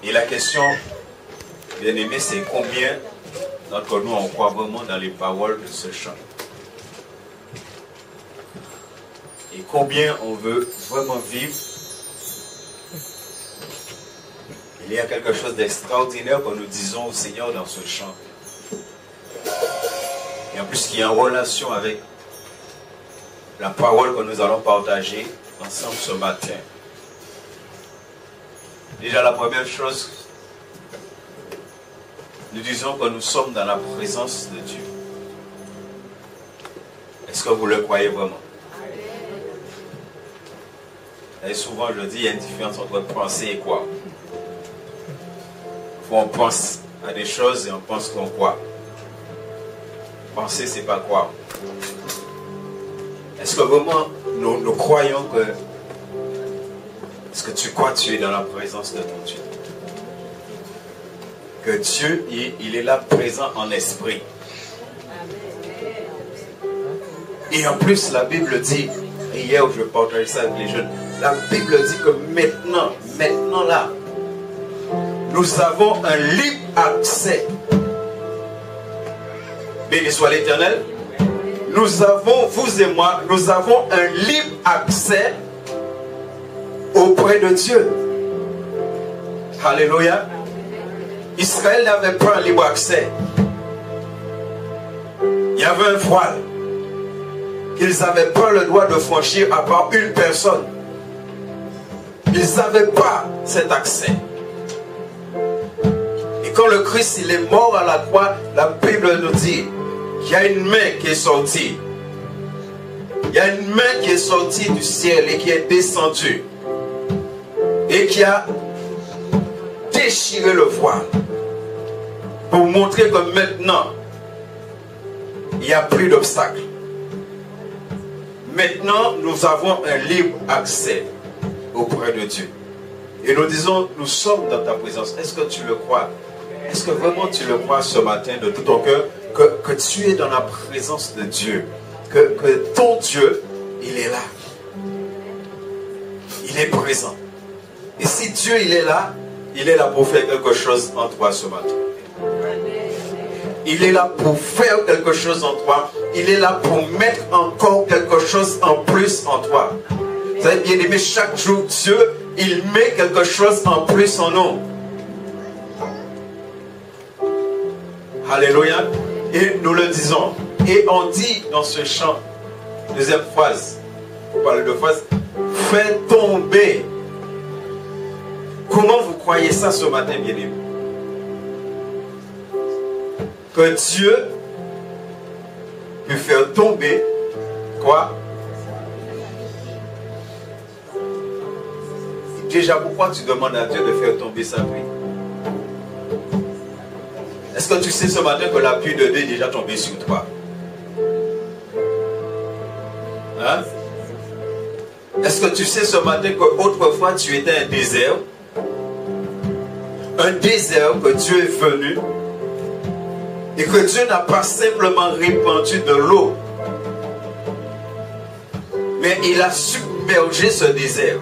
Et la question, bien aimé, c'est combien d'entre nous on croit vraiment dans les paroles de ce chant? Et combien on veut vraiment vivre? Il y a quelque chose d'extraordinaire que nous disons au Seigneur dans ce chant. Et en plus qui est en relation avec la parole que nous allons partager ensemble ce matin. Déjà la première chose, nous disons que nous sommes dans la présence de Dieu. Est-ce que vous le croyez vraiment? Et souvent je dis, il y a une différence entre penser et croire. On pense à des choses et on pense qu'on croit. Penser, c'est pas croire. Est-ce que vraiment nous croyons que... Est-ce que tu crois que tu es dans la présence de ton Dieu? Que Dieu, il est là présent en esprit. Et en plus, la Bible dit, et hier je partageais ça avec les jeunes, la Bible dit que maintenant là, nous avons un libre accès. Béni soit l'Éternel. Nous avons, vous et moi, nous avons un libre accès auprès de Dieu. Alléluia. Israël n'avait pas un libre accès. Il y avait un voile. Ils n'avaient pas le droit de franchir à part une personne. Ils n'avaient pas cet accès. Et quand le Christ il est mort à la croix, la Bible nous dit qu'il y a une main qui est sortie. Il y a une main qui est sortie du ciel et qui est descendue. Et qui a déchiré le voile. Pour montrer que maintenant, il n'y a plus d'obstacle. Maintenant, nous avons un libre accès auprès de Dieu. Et nous disons, nous sommes dans ta présence. Est-ce que tu le crois? Est-ce que vraiment tu le crois ce matin de tout ton cœur que tu es dans la présence de Dieu? Que ton Dieu, il est là. Il est présent. Et si Dieu, il est là pour faire quelque chose en toi ce matin. Il est là pour faire quelque chose en toi. Il est là pour mettre encore quelque chose en plus en toi. Vous savez, bien aimé, chaque jour, Dieu, il met quelque chose en plus en nous. Alléluia. Et nous le disons. Et on dit dans ce chant, deuxième phrase, on parle de phrase, fais tomber. Comment vous croyez ça ce matin, bien aimé? Que Dieu peut faire tomber quoi? Déjà, pourquoi tu demandes à Dieu de faire tomber sa pluie? Est-ce que tu sais ce matin que la pluie de Dieu est déjà tombée sur toi? Hein? Est-ce que tu sais ce matin qu'autrefois tu étais un désert? Un désert que Dieu est venu et que Dieu n'a pas simplement répandu de l'eau, mais il a submergé ce désert.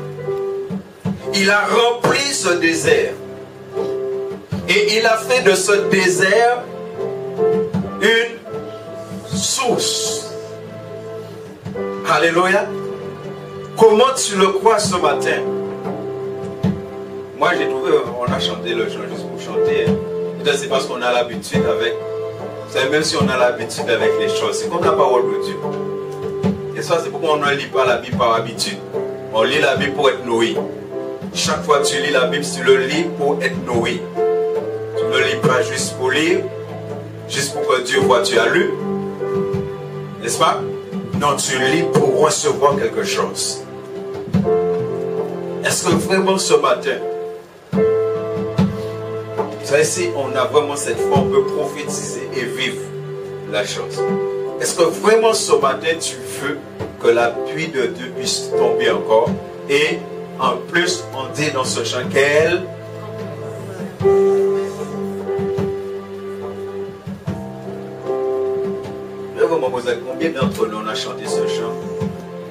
Il a rempli ce désert. Et il a fait de ce désert une source. Alléluia. Comment tu le crois ce matin? Moi j'ai trouvé, on a chanté le chant juste pour chanter. Peut-être c'est parce qu'on a l'habitude avec. Vous savez, même si on a l'habitude avec les choses, c'est comme la parole de Dieu. Et ça c'est pourquoi on ne lit pas la Bible par habitude. On lit la Bible pour être nourri. Chaque fois que tu lis la Bible, tu le lis pour être nourri. Tu ne lis pas juste pour lire, juste pour que Dieu voit tu as lu. N'est-ce pas? Non, tu lis pour recevoir quelque chose. Est-ce que vraiment ce matin, vous savez, si on a vraiment cette foi, on peut prophétiser et vivre la chose. Est-ce que vraiment ce matin, tu veux que la pluie de Dieu puisse tomber encore? Et en plus, on dit dans ce chant qu'elle... Je vais vous poser combien d'entre nous on a chanté ce chant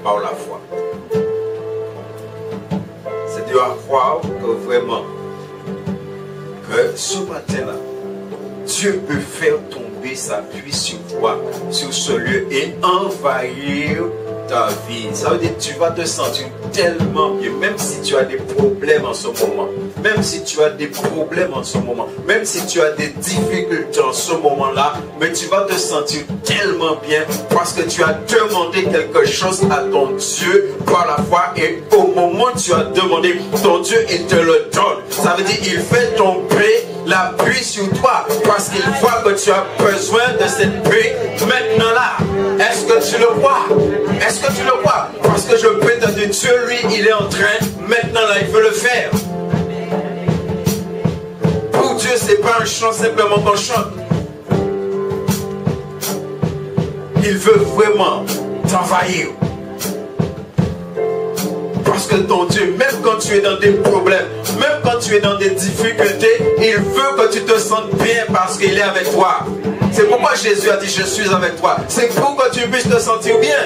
par la foi. C'est de croire que vraiment que ce matin-là, Dieu peut faire tomber sa pluie sur toi, sur ce lieu et envahir ta vie. Ça veut dire que tu vas te sentir tellement bien, même si tu as des problèmes en ce moment, même si tu as des problèmes en ce moment, même si tu as des difficultés en ce moment-là, mais tu vas te sentir tellement bien parce que tu as demandé quelque chose à ton Dieu par la foi et au moment où tu as demandé, ton Dieu, il te le donne. Ça veut dire qu'il fait tomber la pluie sur toi parce qu'il voit que tu as besoin de cette pluie maintenant là. Est-ce que tu le vois? Est-ce que tu le vois? Parce que je peux te dire, Dieu lui, il est en train, maintenant là, il veut le faire. Pour Dieu, c'est pas un chant simplement qu'on chante. Il veut vraiment t'envahir. Parce que ton Dieu, même quand tu es dans des problèmes, même quand tu es dans des difficultés, il veut que tu te sentes bien parce qu'il est avec toi. C'est pourquoi Jésus a dit, je suis avec toi. C'est pour que tu puisses te sentir bien.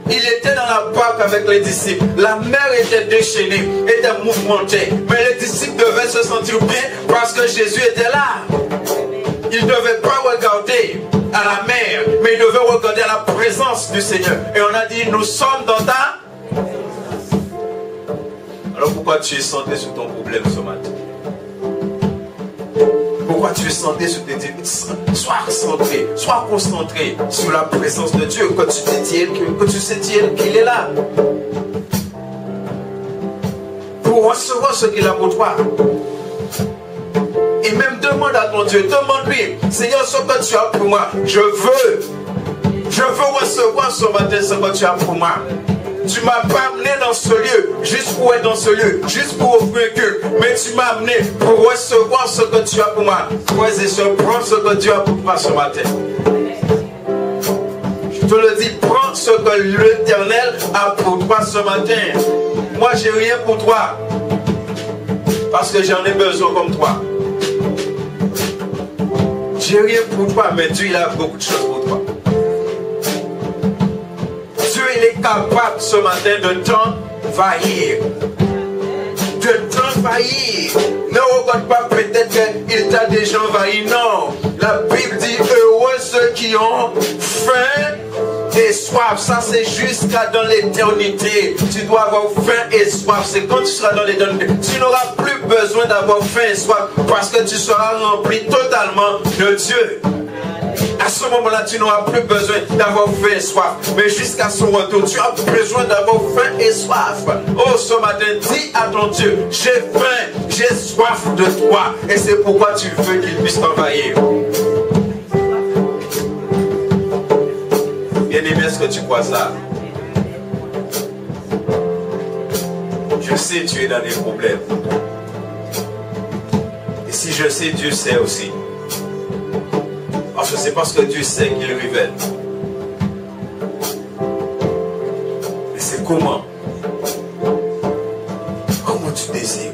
Il était dans la barque avec les disciples. La mer était déchaînée, était mouvementée. Mais les disciples devaient se sentir bien parce que Jésus était là. Ils ne devaient pas regarder à la mer, mais ils devaient regarder à la présence du Seigneur. Et on a dit, nous sommes dans ta... Alors pourquoi tu es centré sur ton problème ce matin? Pourquoi tu es centré sur tes difficultés? Sois centré, sois concentré sur la présence de Dieu, que tu sais qu'il est là. Pour recevoir ce qu'il a pour toi. Et même demande à ton Dieu, demande-lui, Seigneur, ce que tu as pour moi, je veux recevoir ce matin ce que tu as pour moi. Tu m'as pas amené dans ce lieu, juste pour être dans ce lieu, juste pour offrir un culte, mais tu m'as amené pour recevoir ce que tu as pour moi. Frères et sœurs, prends ce que Dieu a pour toi ce matin. Je te le dis, prends ce que l'Éternel a pour toi ce matin. Moi, j'ai rien pour toi, parce que j'en ai besoin comme toi. J'ai rien pour toi, mais Dieu il a beaucoup de choses pour toi. Dieu il est capable ce matin de t'envahir. De t'envahir. Ne regarde pas peut-être qu'il t'a déjà envahi. Non. La Bible dit heureux ceux qui ont faim et soif. Ça c'est jusqu'à dans l'éternité. Tu dois avoir faim et soif. C'est quand tu seras dans l'éternité. Tu n'auras plus besoin d'avoir faim et soif parce que tu seras rempli totalement de Dieu. À ce moment-là, tu n'auras plus besoin d'avoir faim et soif. Mais jusqu'à son retour, tu as besoin d'avoir faim et soif. Oh, ce matin, dis à ton Dieu, j'ai faim, j'ai soif de toi. Et c'est pourquoi tu veux qu'il puisse t'envahir. Bien-aimé, est-ce que tu crois ça? Je sais, tu es dans des problèmes. Et si je sais, Dieu sait aussi. Parce que c'est parce que Dieu sait qu'il révèle. Mais c'est comment? Comment tu désires?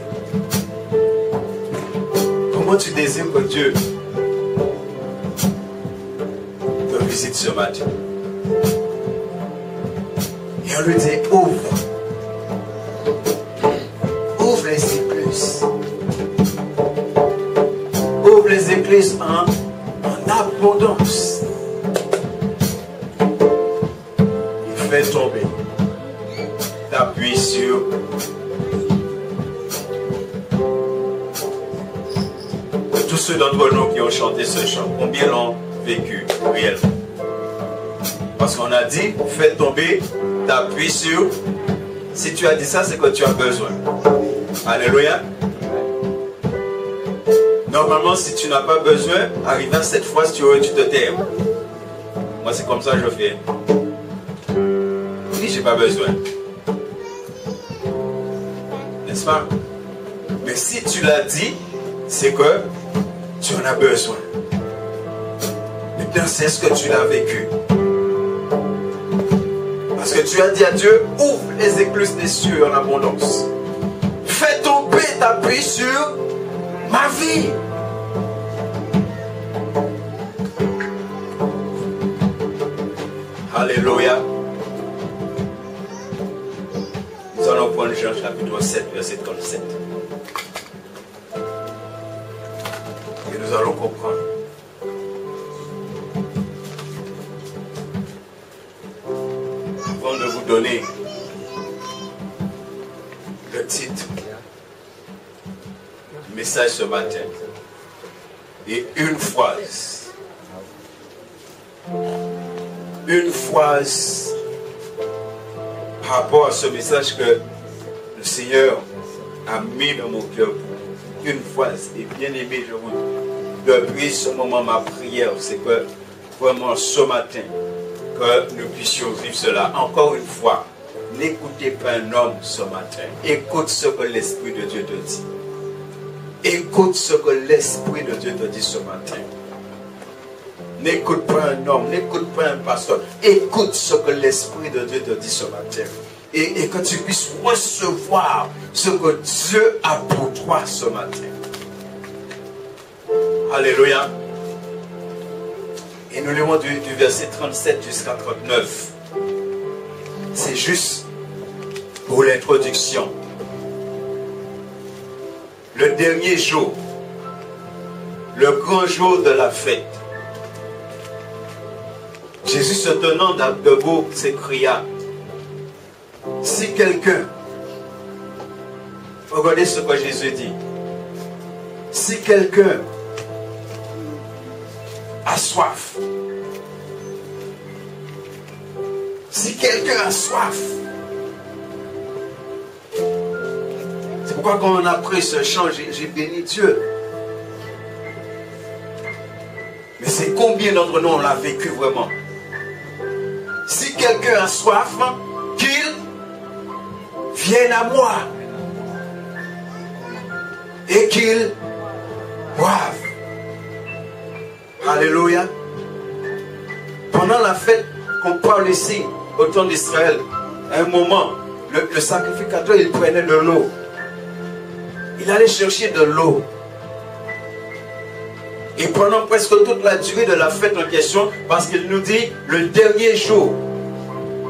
Comment tu désires que Dieu te visite ce matin? Et on lui dit, ouvre. Ouvre les écluses. Ouvre les écluses en abondance. Il fait tomber ta pluie sur tous ceux d'entre nous qui ont chanté ce chant. Combien l'ont vécu réellement? Parce qu'on a dit, fais tomber ta pluie sur... Si tu as dit ça, c'est que tu as besoin. Alléluia. Normalement, si tu n'as pas besoin, arrivé à cette fois, tu te tais. Moi, c'est comme ça que je fais. Oui, j'ai pas besoin. N'est-ce pas? Mais si tu l'as dit, c'est que tu en as besoin. Maintenant, c'est ce que tu l'as vécu. Parce que tu as dit à Dieu, ouvre les écluses des cieux en abondance. Fais tomber ta pluie sur ma vie. Alléluia. Nous allons prendre Jean chapitre 7, verset 37. nous allons comprendre. Avant de vous donner le titre du message ce matin, et une phrase par rapport à ce message que le Seigneur a mis dans mon cœur, une phrase, et bien aimé, je vous depuis ce moment, ma prière, c'est que vraiment ce matin, que nous puissions vivre cela. Encore une fois, n'écoutez pas un homme ce matin. Écoute ce que l'Esprit de Dieu te dit. Écoute ce que l'Esprit de Dieu te dit ce matin. N'écoute pas un homme, n'écoute pas un pasteur. Écoute ce que l'Esprit de Dieu te dit ce matin. Et que tu puisses recevoir ce que Dieu a pour toi ce matin. Alléluia. Et nous lirons du verset 37 jusqu'à 39. C'est juste pour l'introduction. Le dernier jour, le grand jour de la fête, Jésus se tenant debout s'écria, si quelqu'un, regardez ce que Jésus dit, si quelqu'un a soif, si quelqu'un a soif, c'est pourquoi quand on a pris ce chant, j'ai béni Dieu. Mais c'est combien d'entre nous on l'a vécu vraiment? Si quelqu'un a soif, qu'il vienne à moi et qu'il boive. Alléluia. Pendant la fête qu'on parle ici, au temps d'Israël, à un moment, le sacrificateur, il prenait de l'eau. Il allait chercher de l'eau. Et pendant presque toute la durée de la fête en question, parce qu'il nous dit le dernier jour,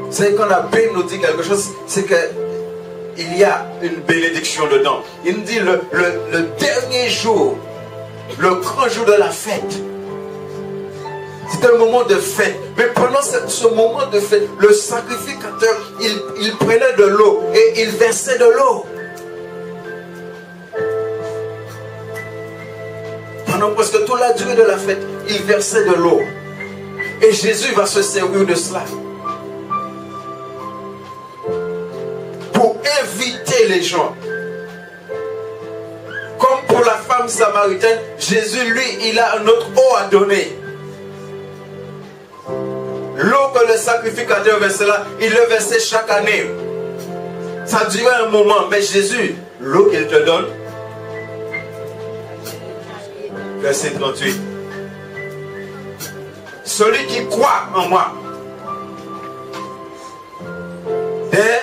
c'est quand la Bible nous dit quelque chose, c'est qu'il y a une bénédiction dedans. Il nous dit le dernier jour, le grand jour de la fête. C'est un moment de fête. Mais pendant ce moment de fête, le sacrificateur, il prenait de l'eau et il versait de l'eau. Pendant presque toute la durée de la fête, il versait de l'eau. Et Jésus va se servir de cela pour inviter les gens. Comme pour la femme samaritaine, Jésus, lui, il a une autre eau à donner. L'eau que le sacrificateur versait là, il le versait chaque année. Ça durait un moment, mais Jésus, l'eau qu'il te donne, verset 38. Celui qui croit en moi, des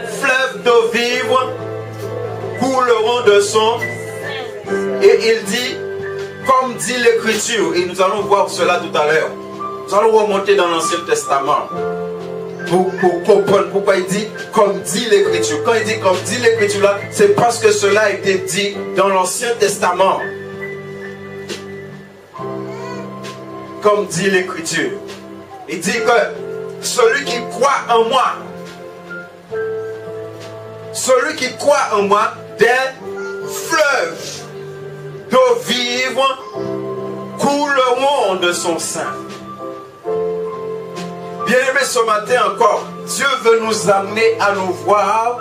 fleuves d'eau vive couleront de son. Et il dit, comme dit l'Écriture, et nous allons voir cela tout à l'heure. Nous allons remonter dans l'Ancien Testament pour comprendre pourquoi il dit comme dit l'Écriture. Quand il dit comme dit l'Écriture là, c'est parce que cela a été dit dans l'Ancien Testament. Comme dit l'Écriture. Il dit que celui qui croit en moi, celui qui croit en moi, des fleuves d'eau vive couleront de son sein. Bien-aimés, ce matin encore, Dieu veut nous amener à nous voir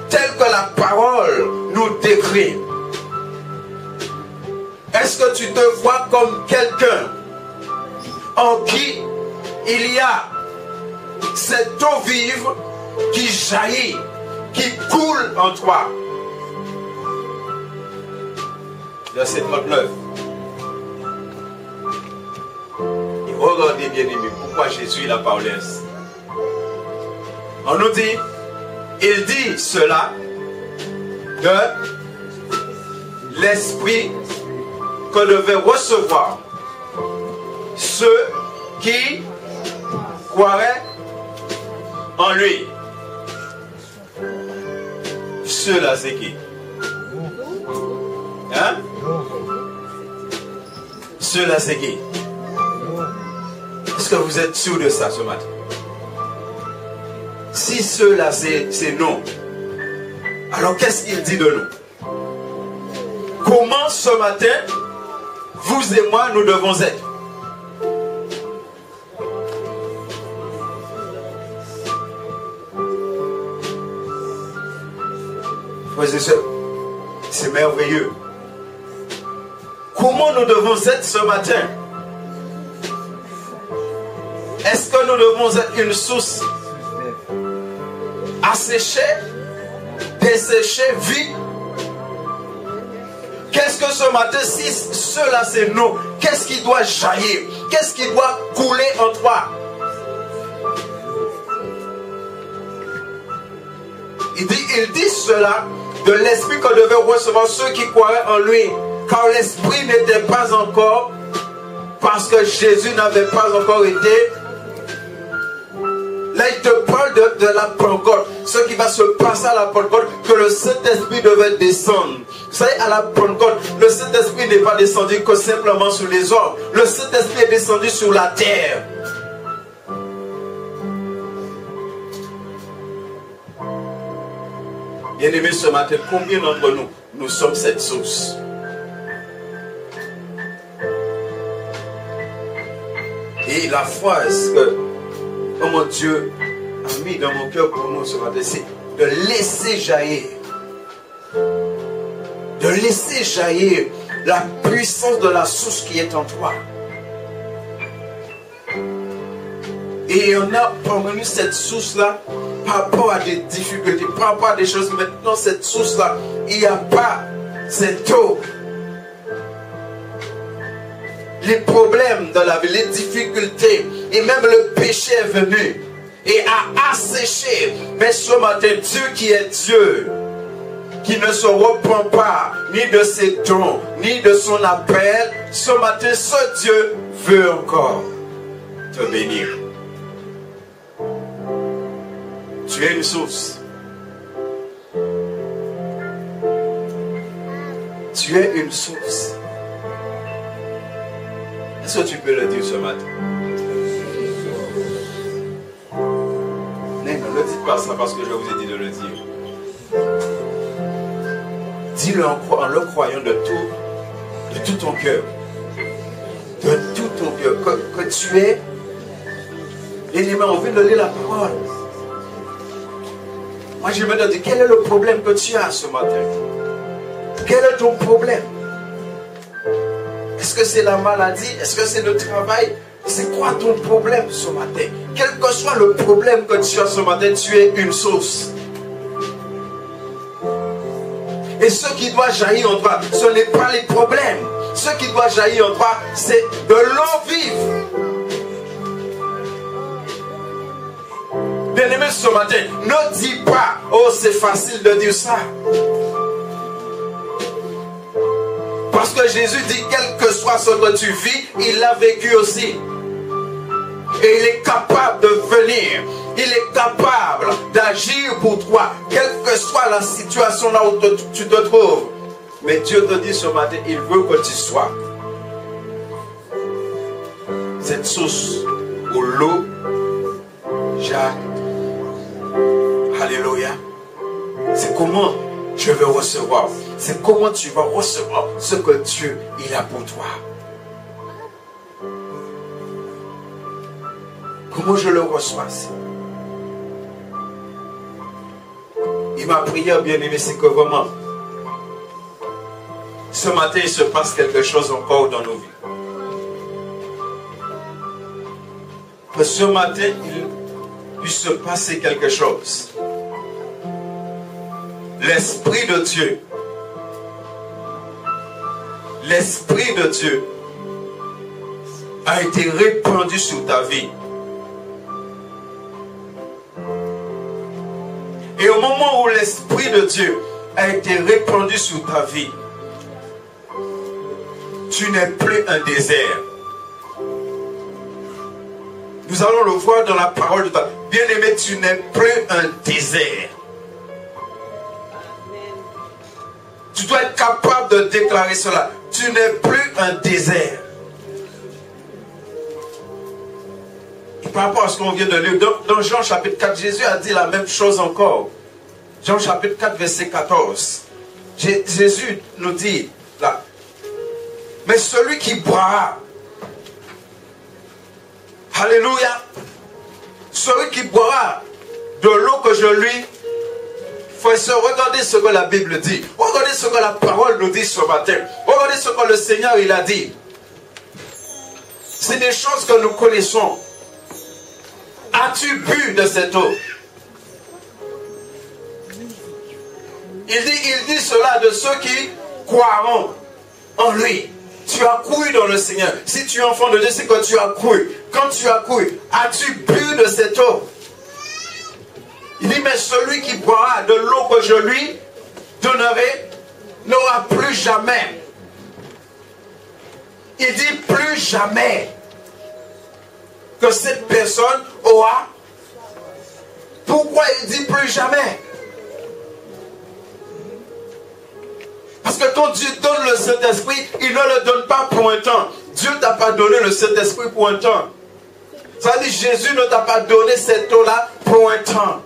tel que la parole nous décrit. Est-ce que tu te vois comme quelqu'un en qui il y a cette eau vive qui jaillit, qui coule en toi? Verset 39. Et regardez bien aimé, pourquoi Jésus il a parlé ainsi. On nous dit, il dit cela de l'esprit que devaient recevoir ceux qui croiraient en lui. Ceux-là, c'est qui? Hein? cela c'est qui? Est-ce que vous êtes sûr de ça ce matin? Si cela c'est non, alors qu'est-ce qu'il dit de nous? Comment ce matin, vous et moi, nous devons être? Frères et sœurs, c'est merveilleux. Comment nous devons être ce matin? Est-ce que nous devons être une source asséchée, desséchée, vide? Qu'est-ce que ce matin, si cela c'est non, qu'est-ce qui doit jaillir? Qu'est-ce qui doit couler en toi? Il dit cela de l'esprit que devaient recevoir ceux qui croiraient en lui, car l'esprit n'était pas encore, parce que Jésus n'avait pas encore été. Là il te parle de la Pentecôte, ce qui va se passer à la Pentecôte, que le Saint-Esprit devait descendre. Vous savez, à la Pentecôte, le Saint-Esprit n'est pas descendu que simplement sur les hommes, le Saint-Esprit est descendu sur la terre. Bien-aimés, ce matin, combien d'entre nous, nous sommes cette source? Et la phrase que, oh mon Dieu, a mis dans mon cœur pour nous ce matin, c'est de laisser jaillir. De laisser jaillir la puissance de la source qui est en toi. Et il y en a parmi nous cette source-là, par rapport à des difficultés, par rapport à des choses. Maintenant, cette source-là, il n'y a pas cette eau. Les problèmes dans la vie, les difficultés, et même le péché est venu et a asséché. Mais ce matin, Dieu qui est Dieu, qui ne se reprend pas ni de ses dons, ni de son appel, ce matin, ce Dieu veut encore te bénir. Tu es une source. Tu es une source. Est-ce que tu peux le dire ce matin? Ne dites pas ça parce que je vous ai dit de le dire. Dis-le en le croyant de tout ton cœur. De tout ton cœur. Que tu es. Et on veut donner la parole. Moi, je me demande, quel est le problème que tu as ce matin? Quel est ton problème? Est-ce que c'est la maladie? Est-ce que c'est le travail? C'est quoi ton problème ce matin? Quel que soit le problème que tu as ce matin, tu es une source. Et ce qui doit jaillir en toi, ce n'est pas les problèmes. Ce qui doit jaillir en toi, c'est de l'eau vive. Bien-aimé, ce matin, ne dis pas, oh c'est facile de dire ça. Parce que Jésus dit, quel que soit ce que tu vis, il l'a vécu aussi. Et il est capable de venir. Il est capable d'agir pour toi, quelle que soit la situation là où tu te trouves. Mais Dieu te dit ce matin, il veut que tu sois cette source où l'eau jaillit. Alléluia. C'est comment je vais recevoir. C'est comment tu vas recevoir ce que Dieu il a pour toi. Comment je le reçois? Et ma prière, bien-aimé, c'est que vraiment, ce matin, il se passe quelque chose encore dans nos vies. Que ce matin, il puisse se passer quelque chose. L'Esprit de Dieu, l'Esprit de Dieu a été répandu sur ta vie. Et au moment où l'Esprit de Dieu a été répandu sur ta vie, tu n'es plus un désert. Nous allons le voir dans la parole de Dieu. Bien-aimé, tu n'es plus un désert. Tu dois être capable de déclarer cela. Tu n'es plus un désert. par rapport à ce qu'on vient de lire, dans Jean chapitre 4, Jésus a dit la même chose encore. Jean chapitre 4, verset 14. Jésus nous dit là, mais celui qui boira, alléluia, celui qui boira de l'eau que je lui fais, regardez ce que la Bible dit, regardez ce que la parole nous dit ce matin, regardez ce que le Seigneur il a dit. C'est des choses que nous connaissons. As-tu bu de cette eau? Il dit cela de ceux qui croiront en lui. Tu as cru dans le Seigneur. Si tu es enfant de Dieu, c'est que tu as cru. Quand tu as cru, as-tu bu de cette eau? Il dit, mais celui qui boira de l'eau que je lui donnerai n'aura plus jamais. Il dit plus jamais que cette personne aura. Pourquoi il dit plus jamais? Parce que quand Dieu donne le Saint-Esprit, il ne le donne pas pour un temps. Dieu ne t'a pas donné le Saint-Esprit pour un temps. Ça veut dire Jésus ne t'a pas donné cette eau-là pour un temps.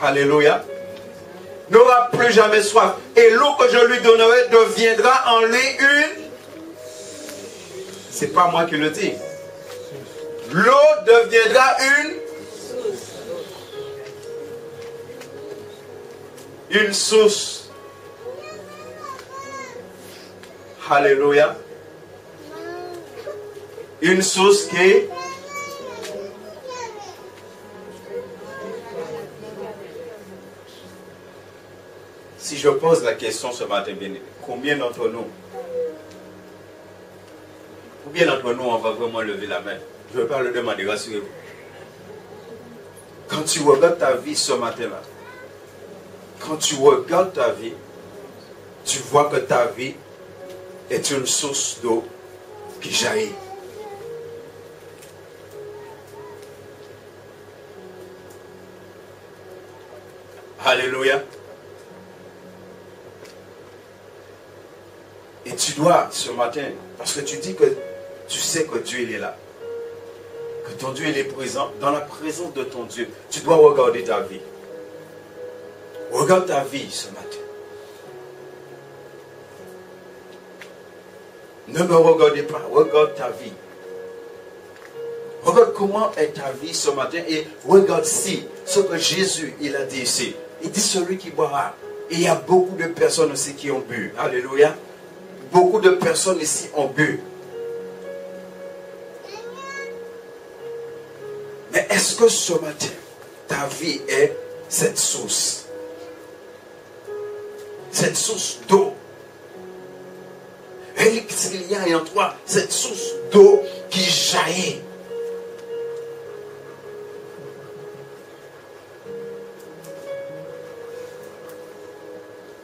Alléluia. N'aura plus jamais soif. Et l'eau que je lui donnerai deviendra en lui une. C'est pas moi qui le dis. L'eau deviendra une source. Alléluia. Une source qui. Si je pose la question ce matin, combien d'entre nous on va vraiment lever la main? Je ne veux pas le demander, rassurez-vous. Quand tu regardes ta vie ce matin-là, quand tu regardes ta vie, tu vois que ta vie est une source d'eau qui jaillit. Alléluia. Et tu dois, ce matin, parce que tu dis que tu sais que Dieu il est là, que ton Dieu il est présent, dans la présence de ton Dieu, tu dois regarder ta vie. Regarde ta vie ce matin. Ne me regardez pas, regarde ta vie. Regarde comment est ta vie ce matin et regarde si ce que Jésus il a dit ici. Il dit celui qui boira. Et il y a beaucoup de personnes aussi qui ont bu. Alléluia. Beaucoup de personnes ici ont bu. Mais est-ce que ce matin, ta vie est cette source? Cette source d'eau. Et qu'il y a en toi cette source d'eau qui jaillit.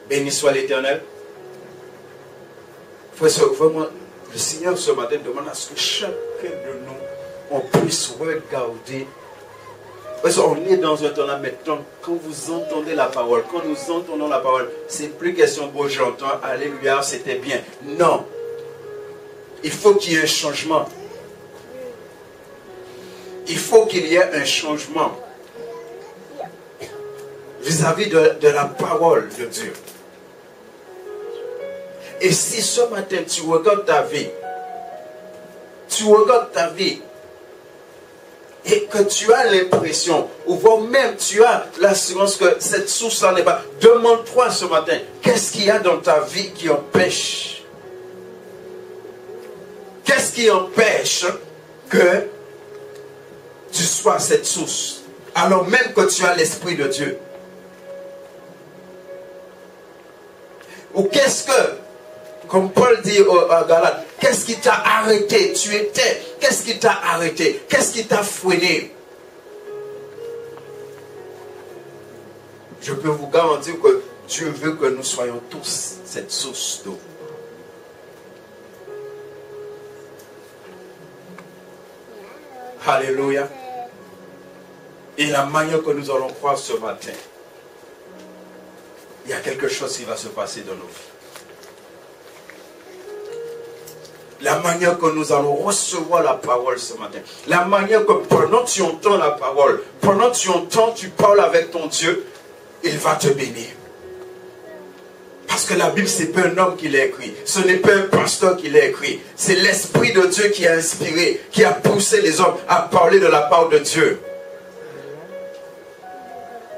Béni soit l'Éternel. Vraiment, le Seigneur ce matin demande à ce que chacun de nous, on puisse regarder. Parce qu'on est dans un temps là maintenant, quand vous entendez la parole, quand nous entendons la parole, c'est plus question bon j'entends, alléluia, c'était bien. Non. Il faut qu'il y ait un changement. Il faut qu'il y ait un changement vis-à-vis de la parole de Dieu. Et si ce matin tu regardes ta vie, et que tu as l'impression, ou voire même tu as l'assurance que cette source-là n'est pas, demande-toi ce matin, qu'est-ce qu'il y a dans ta vie qui empêche? Qu'est-ce qui empêche que tu sois cette source, alors même que tu as l'Esprit de Dieu? Ou qu'est-ce que, comme Paul dit à Galates, qu'est-ce qui t'a arrêté? Tu étais, qu'est-ce qui t'a arrêté? Qu'est-ce qui t'a freiné? Je peux vous garantir que Dieu veut que nous soyons tous cette source d'eau. Alléluia. Et la manière que nous allons croire ce matin, il y a quelque chose qui va se passer dans nos vies. La manière que nous allons recevoir la parole ce matin. La manière que pendant que tu entends la parole, pendant que tu entends, tu parles avec ton Dieu, il va te bénir. Parce que la Bible, ce n'est pas un homme qui l'a écrit. Ce n'est pas un pasteur qui l'a écrit. C'est l'Esprit de Dieu qui a inspiré, qui a poussé les hommes à parler de la part de Dieu.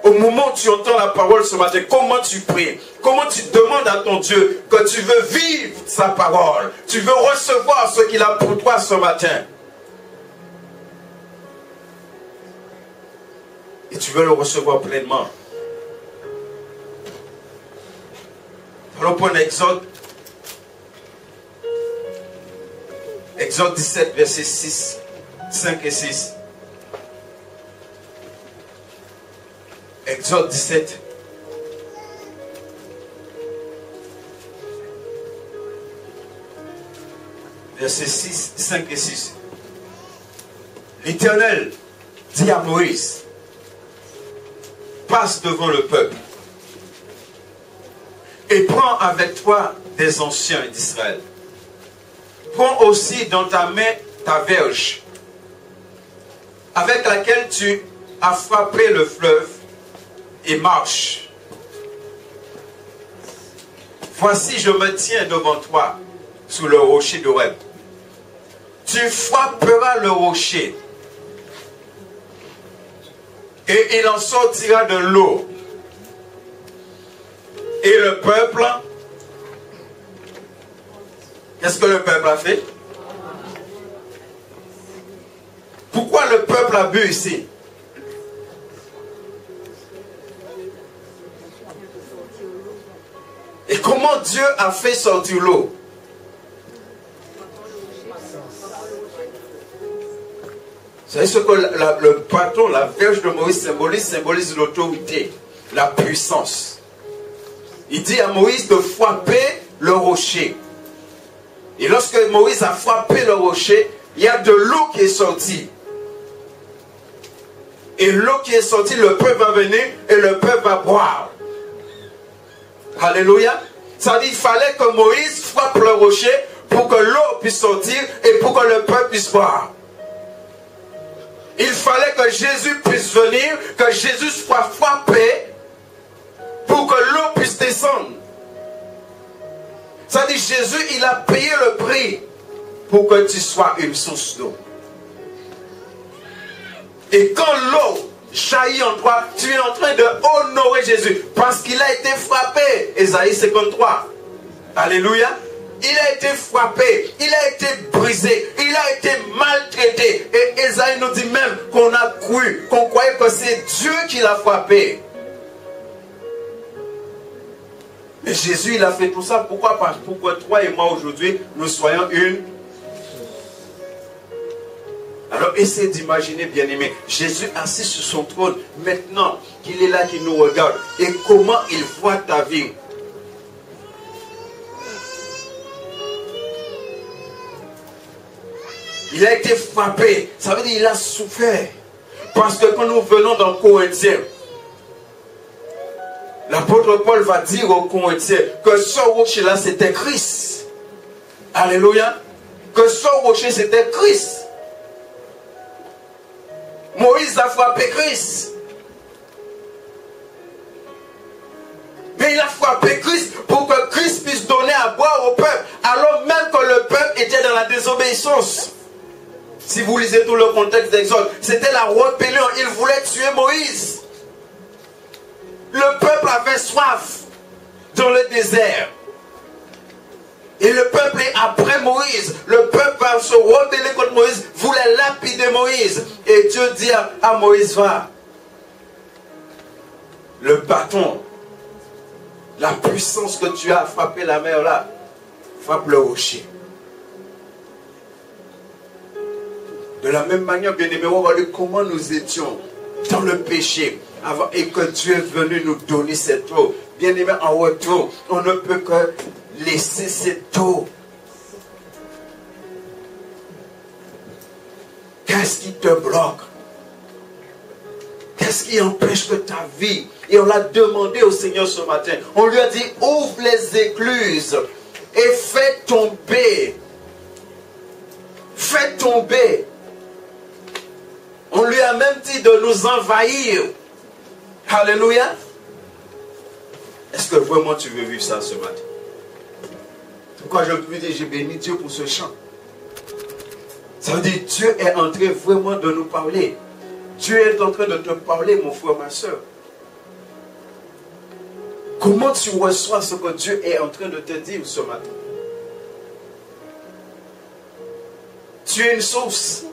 Au moment où tu entends la parole ce matin, comment tu pries? Comment tu demandes à ton Dieu que tu veux vivre sa parole? Tu veux recevoir ce qu'il a pour toi ce matin. Et tu veux le recevoir pleinement. Allons prendre Exode. Exode 17, versets 6, 5 et 6. Exode 17. Versets 6, 5 et 6. L'Éternel dit à Moïse, passe devant le peuple et prends avec toi des anciens d'Israël. Prends aussi dans ta main ta verge avec laquelle tu as frappé le fleuve et marche. Voici, je me tiens devant toi sous le rocher d'Horeb. Tu frapperas le rocher et il en sortira de l'eau. Et le peuple, qu'est-ce que le peuple a fait? Pourquoi le peuple a bu ici? Et comment Dieu a fait sortir l'eau? Vous savez ce que le bâton, la verge de Moïse symbolise l'autorité, la puissance. Il dit à Moïse de frapper le rocher. Et lorsque Moïse a frappé le rocher, il y a de l'eau qui est sortie. Et l'eau qui est sortie, le peuple va venir et le peuple va boire. Alléluia. Ça dit qu'il fallait que Moïse frappe le rocher pour que l'eau puisse sortir et pour que le peuple puisse boire. Il fallait que Jésus puisse venir, que Jésus soit frappé pour que l'eau puisse descendre. Ça dit Jésus, il a payé le prix pour que tu sois une source d'eau. Et quand l'eau jaillit en toi, tu es en train de honorer Jésus parce qu'il a été frappé. Ésaïe 53. Alléluia. Il a été frappé, il a été brisé, il a été maltraité. Et Ésaïe nous dit même qu'on a cru, qu'on croyait que c'est Dieu qui l'a frappé. Mais Jésus, il a fait tout ça. Pourquoi? Pour que toi et moi aujourd'hui, nous soyons une. Alors essayez d'imaginer, bien aimé, Jésus assis sur son trône, maintenant qu'il est là, qu'il nous regarde. Et comment il voit ta vie? Il a été frappé. Ça veut dire qu'il a souffert. Parce que quand nous venons dans Corinthiens, l'apôtre Paul va dire aux Corinthiens que ce rocher-là, c'était Christ. Alléluia. Que ce rocher, c'était Christ. Moïse a frappé Christ. Mais il a frappé Christ pour que Christ puisse donner à boire au peuple, alors même que le peuple était dans la désobéissance. Si vous lisez tout le contexte d'Exode, c'était la rébellion. Il voulait tuer Moïse. Le peuple avait soif dans le désert. Et le peuple est après Moïse. Le peuple va se rebeller contre Moïse, voulait lapider Moïse. Et Dieu dit à Moïse, va. Le bâton, la puissance que tu as à frapper la mer là, frappe le rocher. De la même manière, bien aimé, regardez comment nous étions dans le péché avant, et que Dieu est venu nous donner cette eau. Bien aimé, en retour, on ne peut que laisser cette eau. Qu'est-ce qui te bloque? Qu'est-ce qui empêche que ta vie? Et on l'a demandé au Seigneur ce matin. On lui a dit, ouvre les écluses et fais tomber fait tomber. On lui a même dit de nous envahir. Alléluia. Est-ce que vraiment tu veux vivre ça ce matin? Pourquoi j'ai béni Dieu pour ce chant? Ça veut dire Dieu est en train vraiment de nous parler. Dieu est en train de te parler, mon frère, ma soeur. Comment tu reçois ce que Dieu est en train de te dire ce matin? Tu es une source.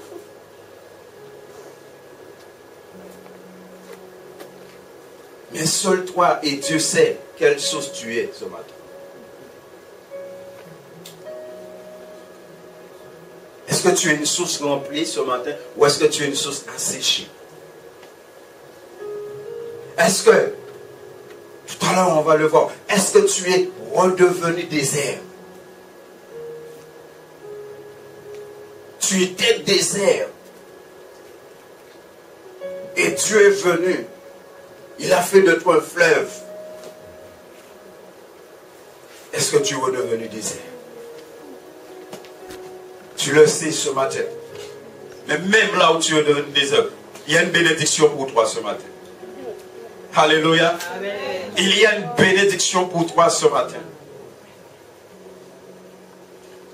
Mais seul toi et Dieu sait quelle source tu es ce matin. Est-ce que tu es une source remplie ce matin ou est-ce que tu es une source asséchée? Est-ce que, tout à l'heure on va le voir, est-ce que tu es redevenu désert? Tu étais désert. Et Dieu est venu. Il a fait de toi un fleuve. Est-ce que tu es redevenu désert? Tu le sais ce matin. Mais même là où tu es devenu désert, il y a une bénédiction pour toi ce matin. Alléluia. Amen. Il y a une bénédiction pour toi ce matin.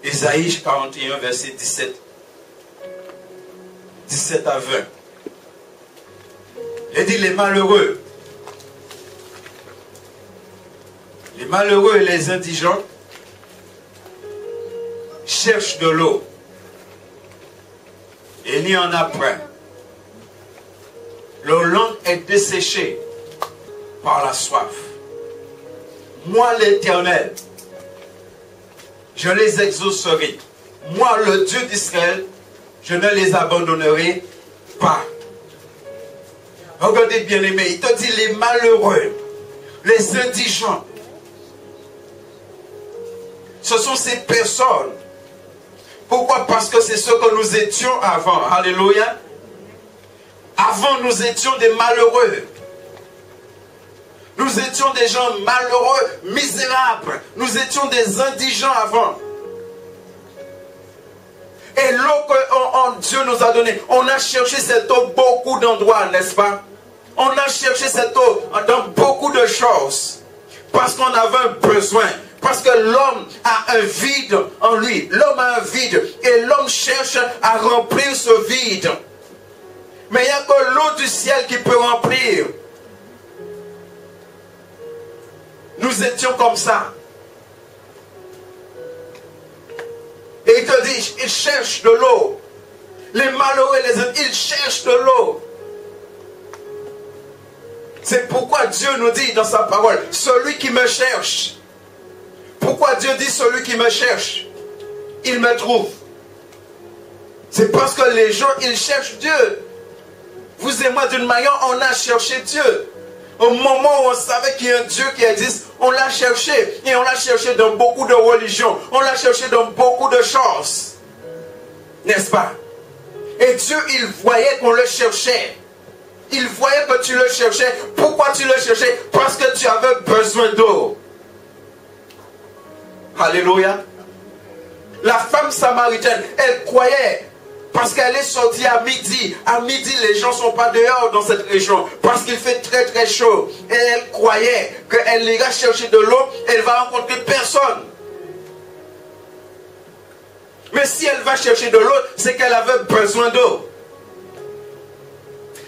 Ésaïe 41, verset 17. 17 à 20. Il dit les malheureux et les indigents cherchent de l'eau. Et il n'y en a point. Leur langue est desséchée par la soif. Moi l'Éternel, je les exaucerai. Moi le Dieu d'Israël, je ne les abandonnerai pas. Regardez bien aimé, il te dit les malheureux, les indigents. Ce sont ces personnes. Pourquoi? Parce que c'est ce que nous étions avant. Alléluia. Avant, nous étions des malheureux. Nous étions des gens malheureux, misérables. Nous étions des indigents avant. Et l'eau que Dieu nous a donnée, on a cherché cette eau beaucoup d'endroits, n'est-ce pas? On a cherché cette eau dans beaucoup de choses. Parce qu'on avait un besoin. Parce que l'homme a un vide en lui. L'homme a un vide. Et l'homme cherche à remplir ce vide. Mais il n'y a que l'eau du ciel qui peut remplir. Nous étions comme ça. Et il te dit, il cherche de l'eau. Les malheureux, ils cherchent de l'eau. C'est pourquoi Dieu nous dit dans sa parole, celui qui me cherche. Pourquoi Dieu dit celui qui me cherche, il me trouve. C'est parce que les gens, ils cherchent Dieu. Vous et moi, d'une manière, on a cherché Dieu. Au moment où on savait qu'il y a un Dieu qui existe, on l'a cherché. Et on l'a cherché dans beaucoup de religions. On l'a cherché dans beaucoup de choses. N'est-ce pas? Et Dieu, il voyait qu'on le cherchait. Il voyait que tu le cherchais. Pourquoi tu le cherchais? Parce que tu avais besoin d'eau. Alléluia. La femme samaritaine, elle croyait. Parce qu'elle est sortie à midi. À midi, les gens ne sont pas dehors dans cette région. Parce qu'il fait très très chaud. Et elle croyait qu'elle ira chercher de l'eau. Elle va rencontrer personne. Mais si elle va chercher de l'eau, c'est qu'elle avait besoin d'eau.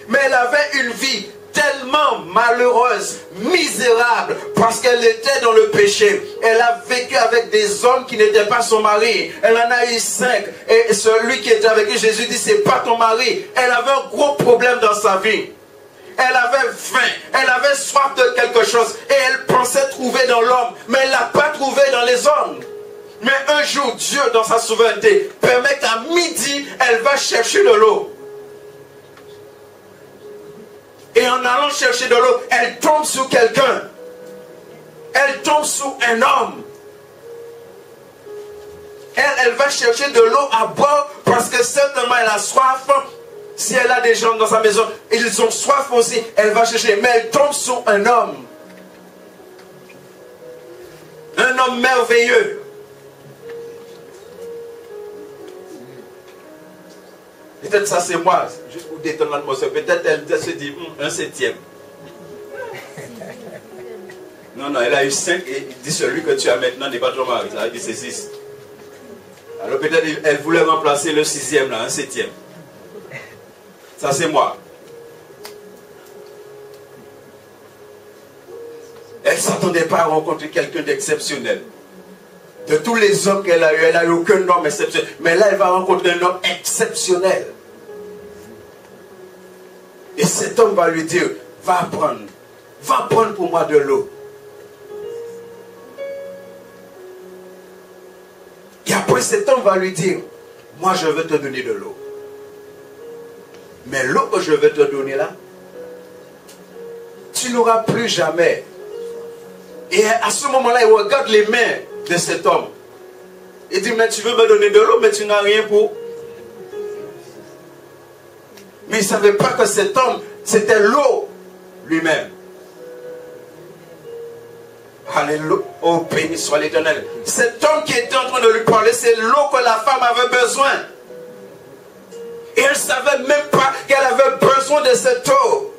Mais elle avait une vie tellement malheureuse, misérable, parce qu'elle était dans le péché. Elle a vécu avec des hommes qui n'étaient pas son mari. Elle en a eu 5. Et celui qui était avec lui, Jésus dit, c'est pas ton mari. Elle avait un gros problème dans sa vie. Elle avait faim, elle avait soif de quelque chose. Et elle pensait trouver dans l'homme, mais elle n'a pas trouvé dans les hommes. Mais un jour, Dieu, dans sa souveraineté, permet qu'à midi, elle va chercher de l'eau. Et en allant chercher de l'eau, elle tombe sur quelqu'un. Elle tombe sur un homme. Elle va chercher de l'eau à boire parce que certainement elle a soif. Si elle a des gens dans sa maison, ils ont soif aussi. Elle va chercher. Mais elle tombe sur un homme. Un homme merveilleux. Peut-être ça c'est moi, juste pour détendre l'atmosphère. Peut-être elle se dit, un septième. Non, elle a eu 5 et il dit celui que tu as maintenant n'est pas ton mari. Ça veut dire c'est 6. Alors peut-être elle voulait remplacer le 6e là, un 7e. Ça c'est moi. Elle ne s'attendait pas à rencontrer quelqu'un d'exceptionnel. De tous les hommes qu'elle a eu, elle n'a eu aucun homme exceptionnel. Mais là, elle va rencontrer un homme exceptionnel. Et cet homme va lui dire, va prendre pour moi de l'eau. Et après, cet homme va lui dire, moi je veux te donner de l'eau. Mais l'eau que je vais te donner là, tu n'auras plus jamais. Et à ce moment-là, il regarde les mains de cet homme. Il dit, mais tu veux me donner de l'eau, mais tu n'as rien pour. Mais il ne savait pas que cet homme, c'était l'eau lui-même. Alléluia. Oh, béni soit l'Éternel. Cet homme qui était en train de lui parler, c'est l'eau que la femme avait besoin. Et elle ne savait même pas qu'elle avait besoin de cette eau.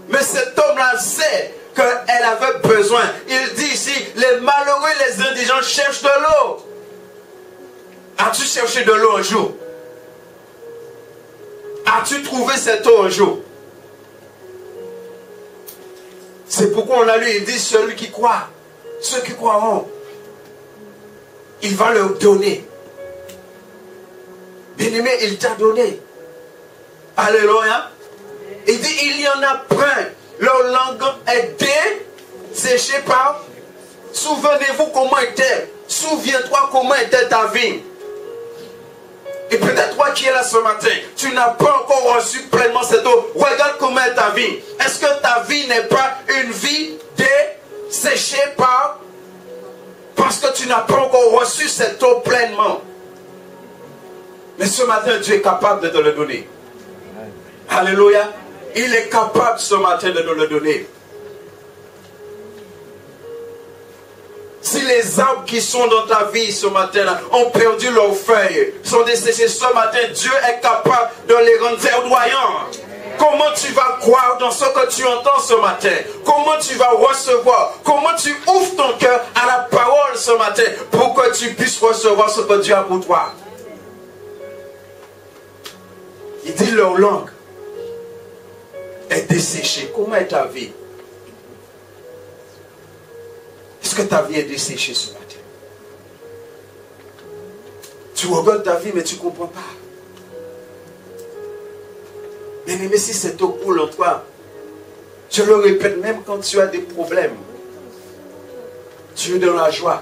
Mais cet homme-là sait qu'elle avait besoin. Il dit ici, les malheureux, les indigents cherchent de l'eau. As-tu cherché de l'eau un jour? As-tu trouvé cette eau un jour? C'est pourquoi on a lu, il dit, celui qui croit, ceux qui croiront, il va leur donner. Bien-aimé, il t'a donné. Alléluia. Il dit, il y en a plein. Leur langue est desséchée par. Souvenez-vous comment était. Souviens-toi comment était ta vie. Et peut-être toi qui es là ce matin, tu n'as pas encore reçu pleinement cette eau. Regarde comment est ta vie. Est-ce que ta vie n'est pas une vie desséchée par. Parce que tu n'as pas encore reçu cette eau pleinement. Mais ce matin, Dieu est capable de te le donner. Alléluia. Il est capable ce matin de nous le donner. Si les arbres qui sont dans ta vie ce matin ont perdu leurs feuilles, sont desséchés ce matin, Dieu est capable de les rendre verdoyants. Comment tu vas croire dans ce que tu entends ce matin? Comment tu vas recevoir? Comment tu ouvres ton cœur à la parole ce matin pour que tu puisses recevoir ce que Dieu a pour toi? Il dit leur langue est desséchée. Comment est ta vie? Est-ce que ta vie est desséchée ce matin? Tu regardes ta vie mais tu ne comprends pas. Bien-aimé, si cette eau coule en toi, je le répète, même quand tu as des problèmes, tu es dans la joie.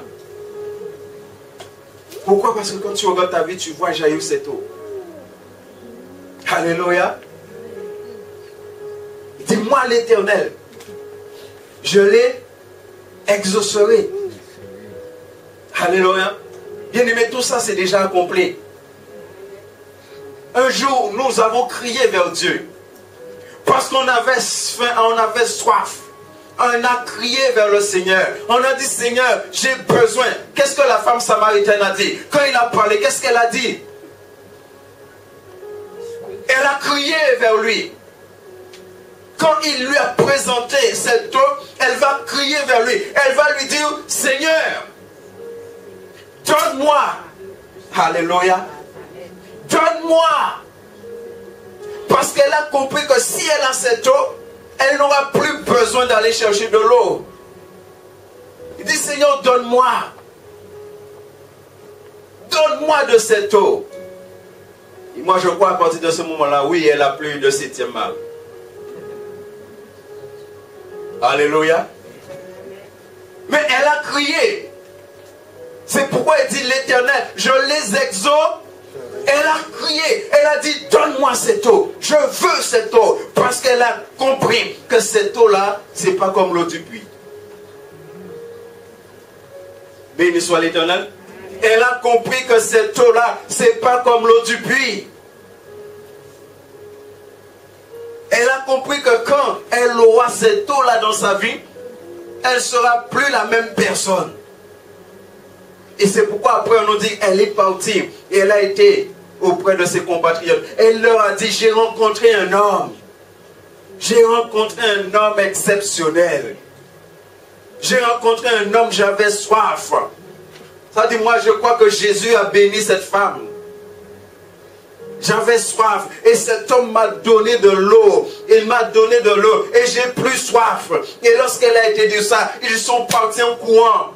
Pourquoi? Parce que quand tu regardes ta vie, tu vois jaillir cette eau. Alléluia. Dis-moi l'Éternel, je l'ai exaucerai. Alléluia. Bien-aimé, tout ça c'est déjà accompli. Un jour, nous avons crié vers Dieu. Parce qu'on avait faim, on avait soif. On a crié vers le Seigneur. On a dit, Seigneur, j'ai besoin. Qu'est-ce que la femme samaritaine a dit? Quand il a parlé, qu'est-ce qu'elle a dit? Elle a crié vers lui. Quand il lui a présenté cette eau, elle va crier vers lui. Elle va lui dire, Seigneur, donne-moi. Alléluia. Donne-moi. Parce qu'elle a compris que si elle a cette eau, elle n'aura plus besoin d'aller chercher de l'eau. Il dit, Seigneur, donne-moi. Donne-moi de cette eau. Et moi, je crois à partir de ce moment-là, oui, elle a plus de 7e mari. Alléluia. Mais elle a crié. C'est pourquoi elle dit l'Éternel, je les exauce. Elle a crié, elle a dit, donne-moi cette eau. Je veux cette eau. Parce qu'elle a compris que cette eau-là, c'est pas comme l'eau du puits. Béni soit l'Éternel. Elle a compris que cette eau-là, c'est pas comme l'eau du puits. Elle a compris que quand elle aura cette eau-là dans sa vie, elle ne sera plus la même personne. Et c'est pourquoi après on nous dit, elle est partie et elle a été auprès de ses compatriotes. Elle leur a dit, j'ai rencontré un homme. J'ai rencontré un homme exceptionnel. J'ai rencontré un homme, j'avais soif. Ça dit, moi je crois que Jésus a béni cette femme. J'avais soif et cet homme m'a donné de l'eau. Il m'a donné de l'eau et j'ai plus soif. Et lorsqu'elle a été dit ça, ils sont partis en courant.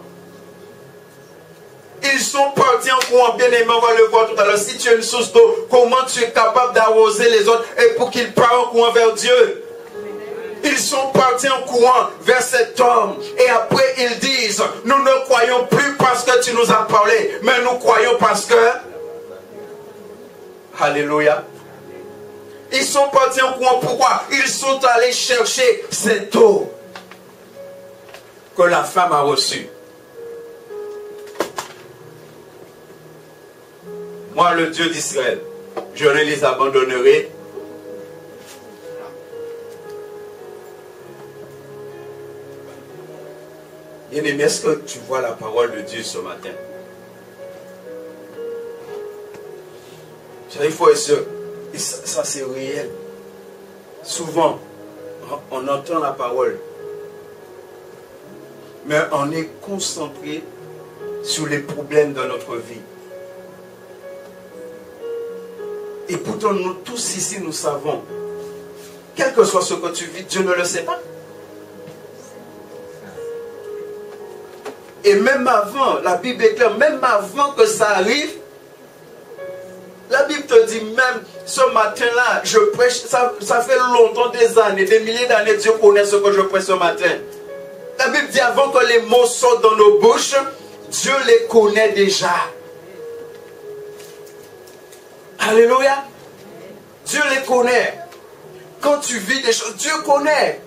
Ils sont partis en courant. Bien aimé, on va le voir tout à l'heure. Si tu as une source d'eau, comment tu es capable d'arroser les autres et pour qu'ils partent en courant vers Dieu? Ils sont partis en courant vers cet homme. Et après, ils disent, nous ne croyons plus parce que tu nous as parlé, mais nous croyons parce que... Alléluia. Ils sont partis en courant. Pourquoi? Ils sont allés chercher cette eau que la femme a reçue. Moi, le Dieu d'Israël, je ne les abandonnerai. Bien-aimé, est-ce que tu vois la parole de Dieu ce matin? Il faut être ça c'est réel. Souvent, on entend la parole, mais on est concentré sur les problèmes de notre vie. Et pourtant, nous tous ici, nous savons, quel que soit ce que tu vis, Dieu ne le sait pas. Et même avant, la Bible est claire, même avant que ça arrive, la Bible te dit même, ce matin-là, je prêche, ça fait longtemps, des années, des milliers d'années, Dieu connaît ce que je prêche ce matin. La Bible dit, avant que les mots sortent dans nos bouches, Dieu les connaît déjà. Alléluia. Dieu les connaît. Quand tu vis des choses, Dieu connaît.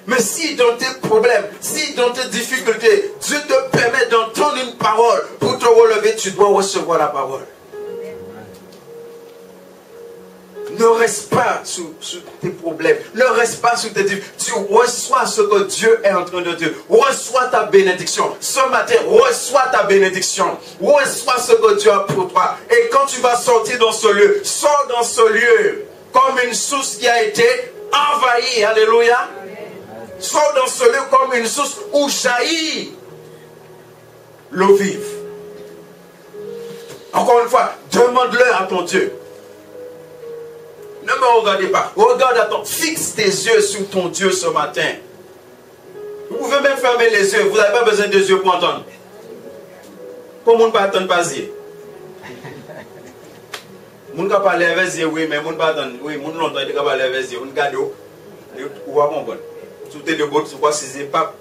Mais si dans tes problèmes, si dans tes difficultés, Dieu te permet d'entendre une parole pour te relever, tu dois recevoir la parole. Ne reste pas sous tes problèmes. Ne reste pas sous tes difficultés. Tu reçois ce que Dieu est en train de dire. Reçois ta bénédiction. Ce matin, reçois ta bénédiction. Reçois ce que Dieu a pour toi. Et quand tu vas sortir dans ce lieu, sors dans ce lieu comme une source qui a été envahie. Alléluia. Sors dans ce lieu comme une source où jaillit l'eau vive. Encore une fois, demande-le à ton Dieu. Ne me regardez pas. Regarde à ton... Fixe tes yeux sur ton Dieu ce matin. Vous pouvez même fermer les yeux. Vous n'avez pas besoin des yeux pour entendre. Comment on ne peut attendre pas y. On ne peut pas lever les yeux, oui, mais on ne peut pas attendre. Oui, on ne peut pas lever les yeux. On ne garde où. Où va mon bon? Tout est de bon, tu vois, c'est pas.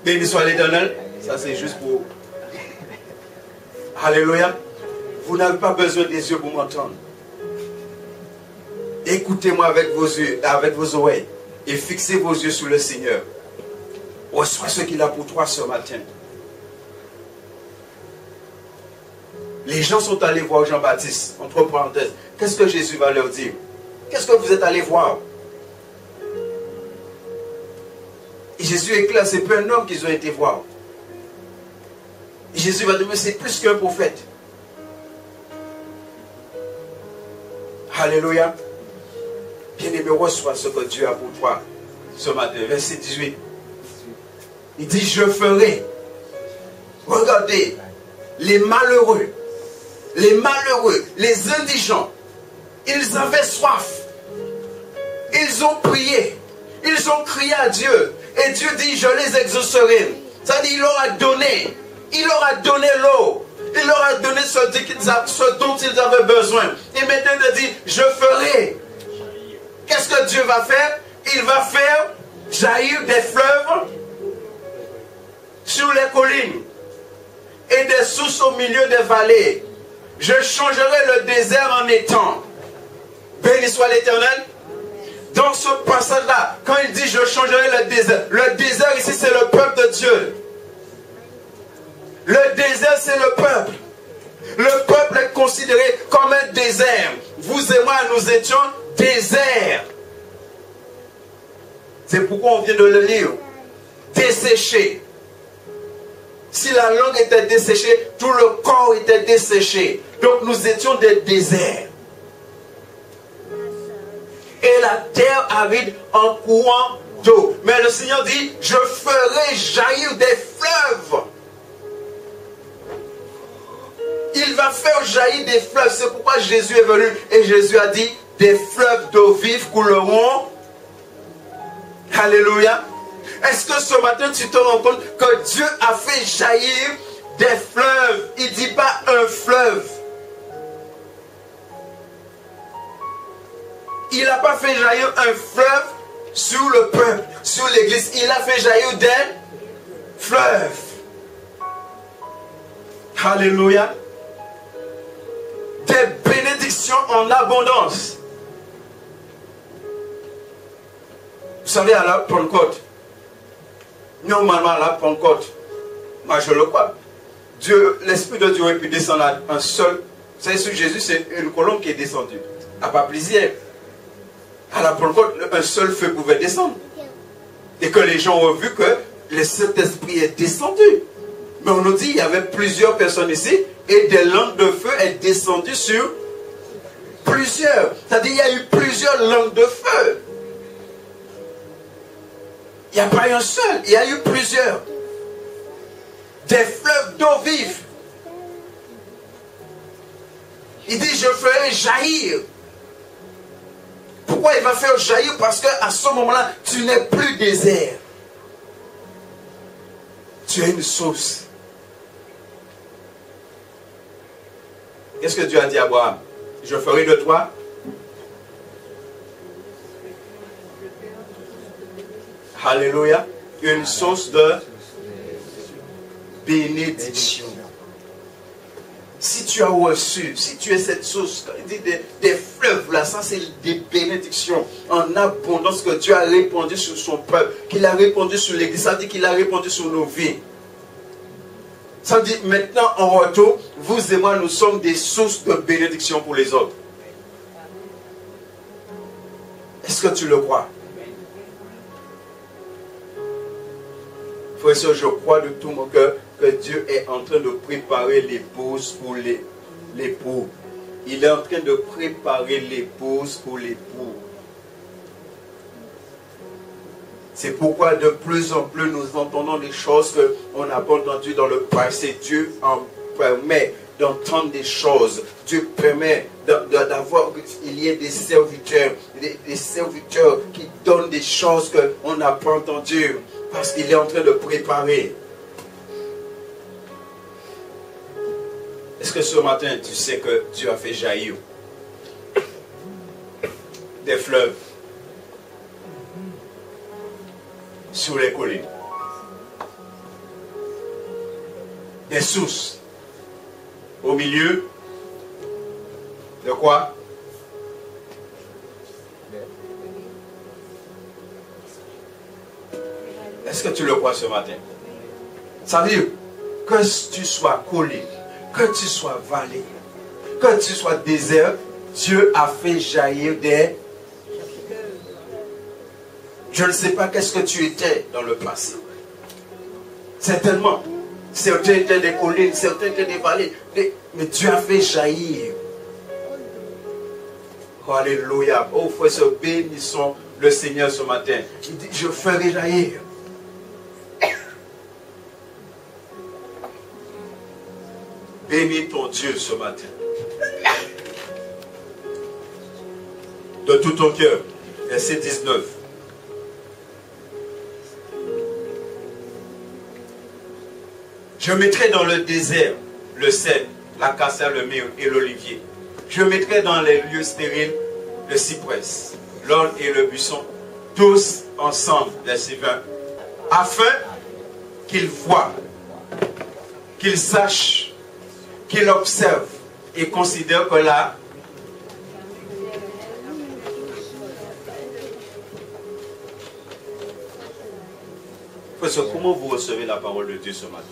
Béni soit l'Éternel. Ça, c'est juste pour. Alléluia. Vous n'avez pas besoin des yeux pour m'entendre. Écoutez-moi avec vos yeux, avec vos oreilles. Et fixez vos yeux sur le Seigneur. Reçois ce qu'il a pour toi ce matin. Les gens sont allés voir Jean-Baptiste, entre parenthèses. Qu'est-ce que Jésus va leur dire? Qu'est-ce que vous êtes allés voir? Et Jésus est clair, c'est pas un homme qu'ils ont été voir. Et Jésus va dire, mais c'est plus qu'un prophète. Alléluia. Bien-aimé, reçois ce que Dieu a pour toi ce matin. Verset 18. Il dit, je ferai. Regardez, les malheureux, les indigents, ils avaient soif. Ils ont prié. Ils ont crié à Dieu. Et Dieu dit, je les exaucerai. Ça dit, il leur a donné. Il leur a donné l'eau. Il leur a donné ce dont ils avaient besoin. Et maintenant, il dit, je ferai. Qu'est-ce que Dieu va faire? Il va faire jaillir des fleuves sur les collines et des sources au milieu des vallées. Je changerai le désert en étang. Béni soit l'Éternel. Dans ce passage-là, quand il dit je changerai le désert ici c'est le peuple de Dieu. Le désert c'est le peuple. Le peuple est considéré comme un désert. Vous et moi nous étions déserts. C'est pourquoi on vient de le lire. Desséché. Si la langue était desséchée, tout le corps était desséché. Donc nous étions des déserts. Et la terre aride en courant d'eau. Mais le Seigneur dit, je ferai jaillir des fleuves. Il va faire jaillir des fleuves. C'est pourquoi Jésus est venu. Et Jésus a dit, des fleuves d'eau vive couleront. Alléluia. Est-ce que ce matin tu te rends compte que Dieu a fait jaillir des fleuves? Il ne dit pas un fleuve. Il n'a pas fait jaillir un fleuve sur le peuple, sur l'église. Il a fait jaillir des fleuves. Alléluia. Des bénédictions en abondance. Vous savez, à la Pentecôte, normalement à la Pentecôte, moi je le crois, Dieu, l'Esprit de Dieu est pu descendre à un seul. Vous savez, sur Jésus, c'est une colombe qui est descendue. À pas plaisir. À la Pentecôte, un seul feu pouvait descendre. Et que les gens ont vu que le Saint-Esprit est descendu. Mais on nous dit qu'il y avait plusieurs personnes ici et des langues de feu sont descendues sur plusieurs. C'est-à-dire qu'il y a eu plusieurs langues de feu. Il n'y a pas un seul, il y a eu plusieurs. Des fleuves d'eau vive. Il dit, je ferai jaillir. Pourquoi il va faire jaillir? Parce qu'à ce moment-là, tu n'es plus désert. Tu es une source. Qu'est-ce que Dieu a dit à Abraham? Je ferai de toi alléluia, une source de bénédiction. Si tu as reçu, si tu es cette source, des fleuves là, ça c'est des bénédictions en abondance que Dieu a répandu sur son peuple, qu'il a répandu sur l'église, ça dit qu'il a répandu sur nos vies. Ça dit maintenant en retour, vous et moi nous sommes des sources de bénédiction pour les autres. Est-ce que tu le crois? Frère, je crois de tout mon cœur que Dieu est en train de préparer l'épouse pour l'époux. Il est en train de préparer l'épouse pour l'époux. C'est pourquoi de plus en plus nous entendons des choses qu'on n'a pas entendues dans le passé. Dieu en permet d'entendre des choses. Dieu permet d'avoir, il y a des serviteurs qui donnent des choses qu'on n'a pas entendues. Parce qu'il est en train de préparer. Est-ce que ce matin, tu sais que Dieu a fait jaillir des fleuves sur les collines? Des sources au milieu de quoi? Est-ce que tu le crois ce matin? Ça veut dire que tu sois collé, que tu sois vallé, que tu sois désert, Dieu a fait jaillir des... Je ne sais pas qu'est-ce que tu étais dans le passé. Certainement. Certains étaient des collines, certains étaient des vallées. Mais Dieu a fait jaillir. Oh, alléluia. Oh frère, bénissons le Seigneur ce matin. Il dit, je ferai jaillir. Bénis ton Dieu ce matin. De tout ton cœur. Verset 19. Je mettrai dans le désert le cèdre, la cassia, le myrrhe et l'olivier. Je mettrai dans les lieux stériles le cyprès, l'orne et le buisson, tous ensemble, verset 20, afin qu'ils voient, qu'ils sachent, qu'ils observent et considèrent que là, comment vous recevez la parole de Dieu ce matin?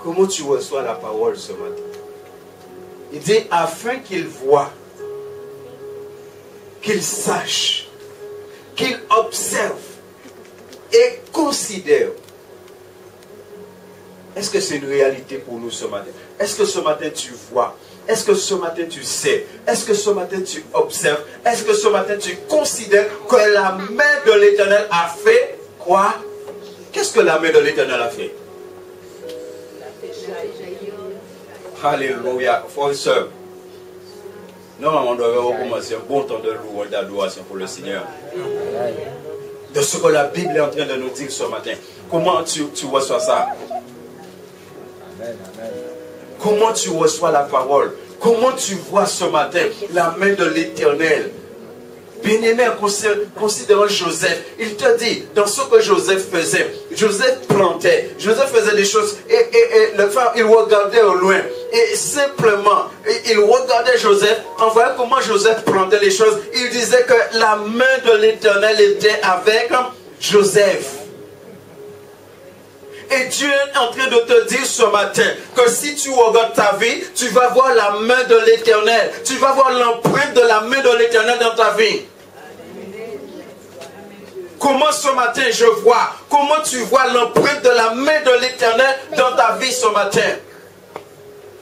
Comment tu reçois la parole ce matin? Il dit afin qu'ils voient, qu'ils sachent, qu'ils observent et considères. Est-ce que c'est une réalité pour nous ce matin? Est-ce que ce matin tu vois? Est-ce que ce matin tu sais? Est-ce que ce matin tu observes? Est-ce que ce matin tu considères que la main de l'Éternel a fait quoi? Qu'est-ce que la main de l'Éternel a fait? Alléluia. Frères et sœurs, normalement on devrait recommencer un bon temps de louange et d'adoration pour le Seigneur. De ce que la Bible est en train de nous dire ce matin. Comment tu reçois ça? Comment tu reçois la parole? Comment tu vois ce matin la main de l'Éternel? Bien-aimé, considérant Joseph, il te dit, dans ce que Joseph faisait, Joseph plantait, Joseph faisait des choses, et le frère, il regardait au loin, et simplement, il regardait Joseph, en voyant comment Joseph plantait les choses, il disait que la main de l'Éternel était avec Joseph. Et Dieu est en train de te dire ce matin que si tu regardes ta vie, tu vas voir la main de l'Éternel. Tu vas voir l'empreinte de la main de l'Éternel dans ta vie. Comment ce matin je vois? Comment tu vois l'empreinte de la main de l'Éternel dans ta vie ce matin?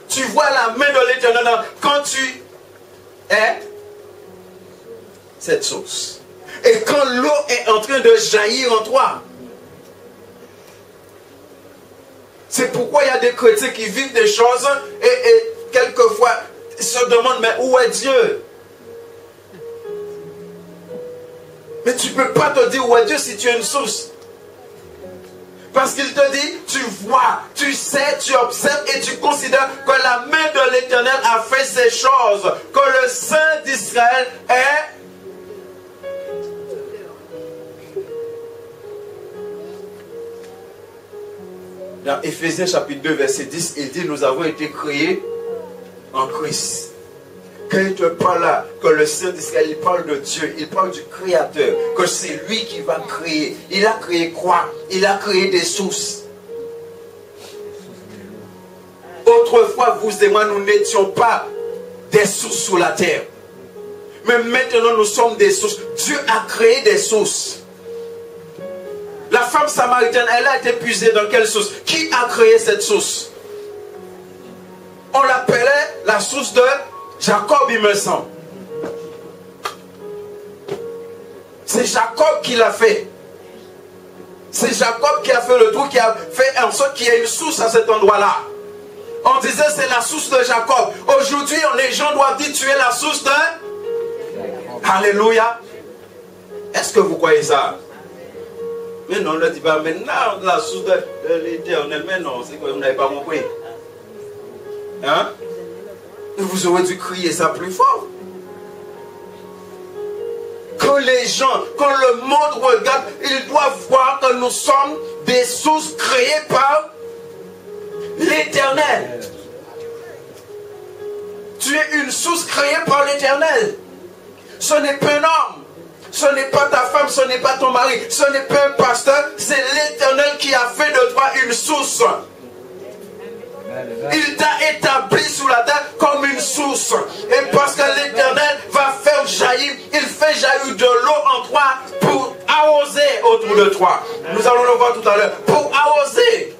Tu vois la main de l'Éternel quand tu es cette source. Et quand l'eau est en train de jaillir en toi. C'est pourquoi il y a des chrétiens qui vivent des choses et quelquefois se demandent, mais où est Dieu? Mais tu ne peux pas te dire où est Dieu si tu es une source. Parce qu'il te dit, tu vois, tu sais, tu observes et tu considères que la main de l'Éternel a fait ces choses, que le Saint d'Israël est... Dans Éphésiens chapitre 2 verset 10, il dit, nous avons été créés en Christ. Quand il te parle là, que le Saint d'Israël, il parle de Dieu, il parle du Créateur, que c'est lui qui va créer. Il a créé quoi? Il a créé des sources. Autrefois, vous et moi, nous n'étions pas des sources sur la terre. Mais maintenant, nous sommes des sources. Dieu a créé des sources. La femme samaritaine, elle a été puisée dans quelle source? Qui a créé cette source? On l'appelait la source de Jacob, il me semble. C'est Jacob qui l'a fait. C'est Jacob qui a fait le trou, qui a fait en sorte qu'il y ait une source à cet endroit-là. On disait c'est la source de Jacob. Aujourd'hui, les gens doivent dire tu es la source de... Alléluia. Est-ce que vous croyez ça? Mais non, on ne dit pas maintenant la source de l'Éternel. Mais non, c'est quoi, vous n'avez pas compris. Hein? Vous aurez dû crier ça plus fort. Que les gens, quand le monde regarde, ils doivent voir que nous sommes des sources créées par l'Éternel. Tu es une source créée par l'Éternel. Ce n'est pas un homme. Ce n'est pas ta femme, ce n'est pas ton mari, ce n'est pas un pasteur, c'est l'Éternel qui a fait de toi une source. Il t'a établi sous la terre comme une source. Et parce que l'Éternel va faire jaillir, il fait jaillir de l'eau en toi pour arroser autour de toi. Nous allons le voir tout à l'heure. Pour arroser.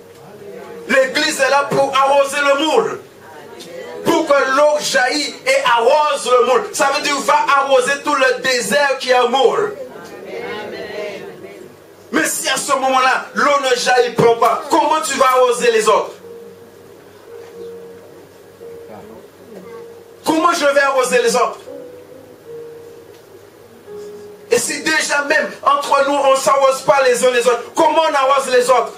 L'église est là pour arroser le moule. Pour que l'eau jaillit et arrose le moule. Ça veut dire va arroser tout le désert qui est un moule. Mais si à ce moment-là, l'eau ne jaillit pas, comment tu vas arroser les autres? Comment je vais arroser les autres? Et si déjà même entre nous on ne s'arrose pas les uns les autres, comment on arrose les autres?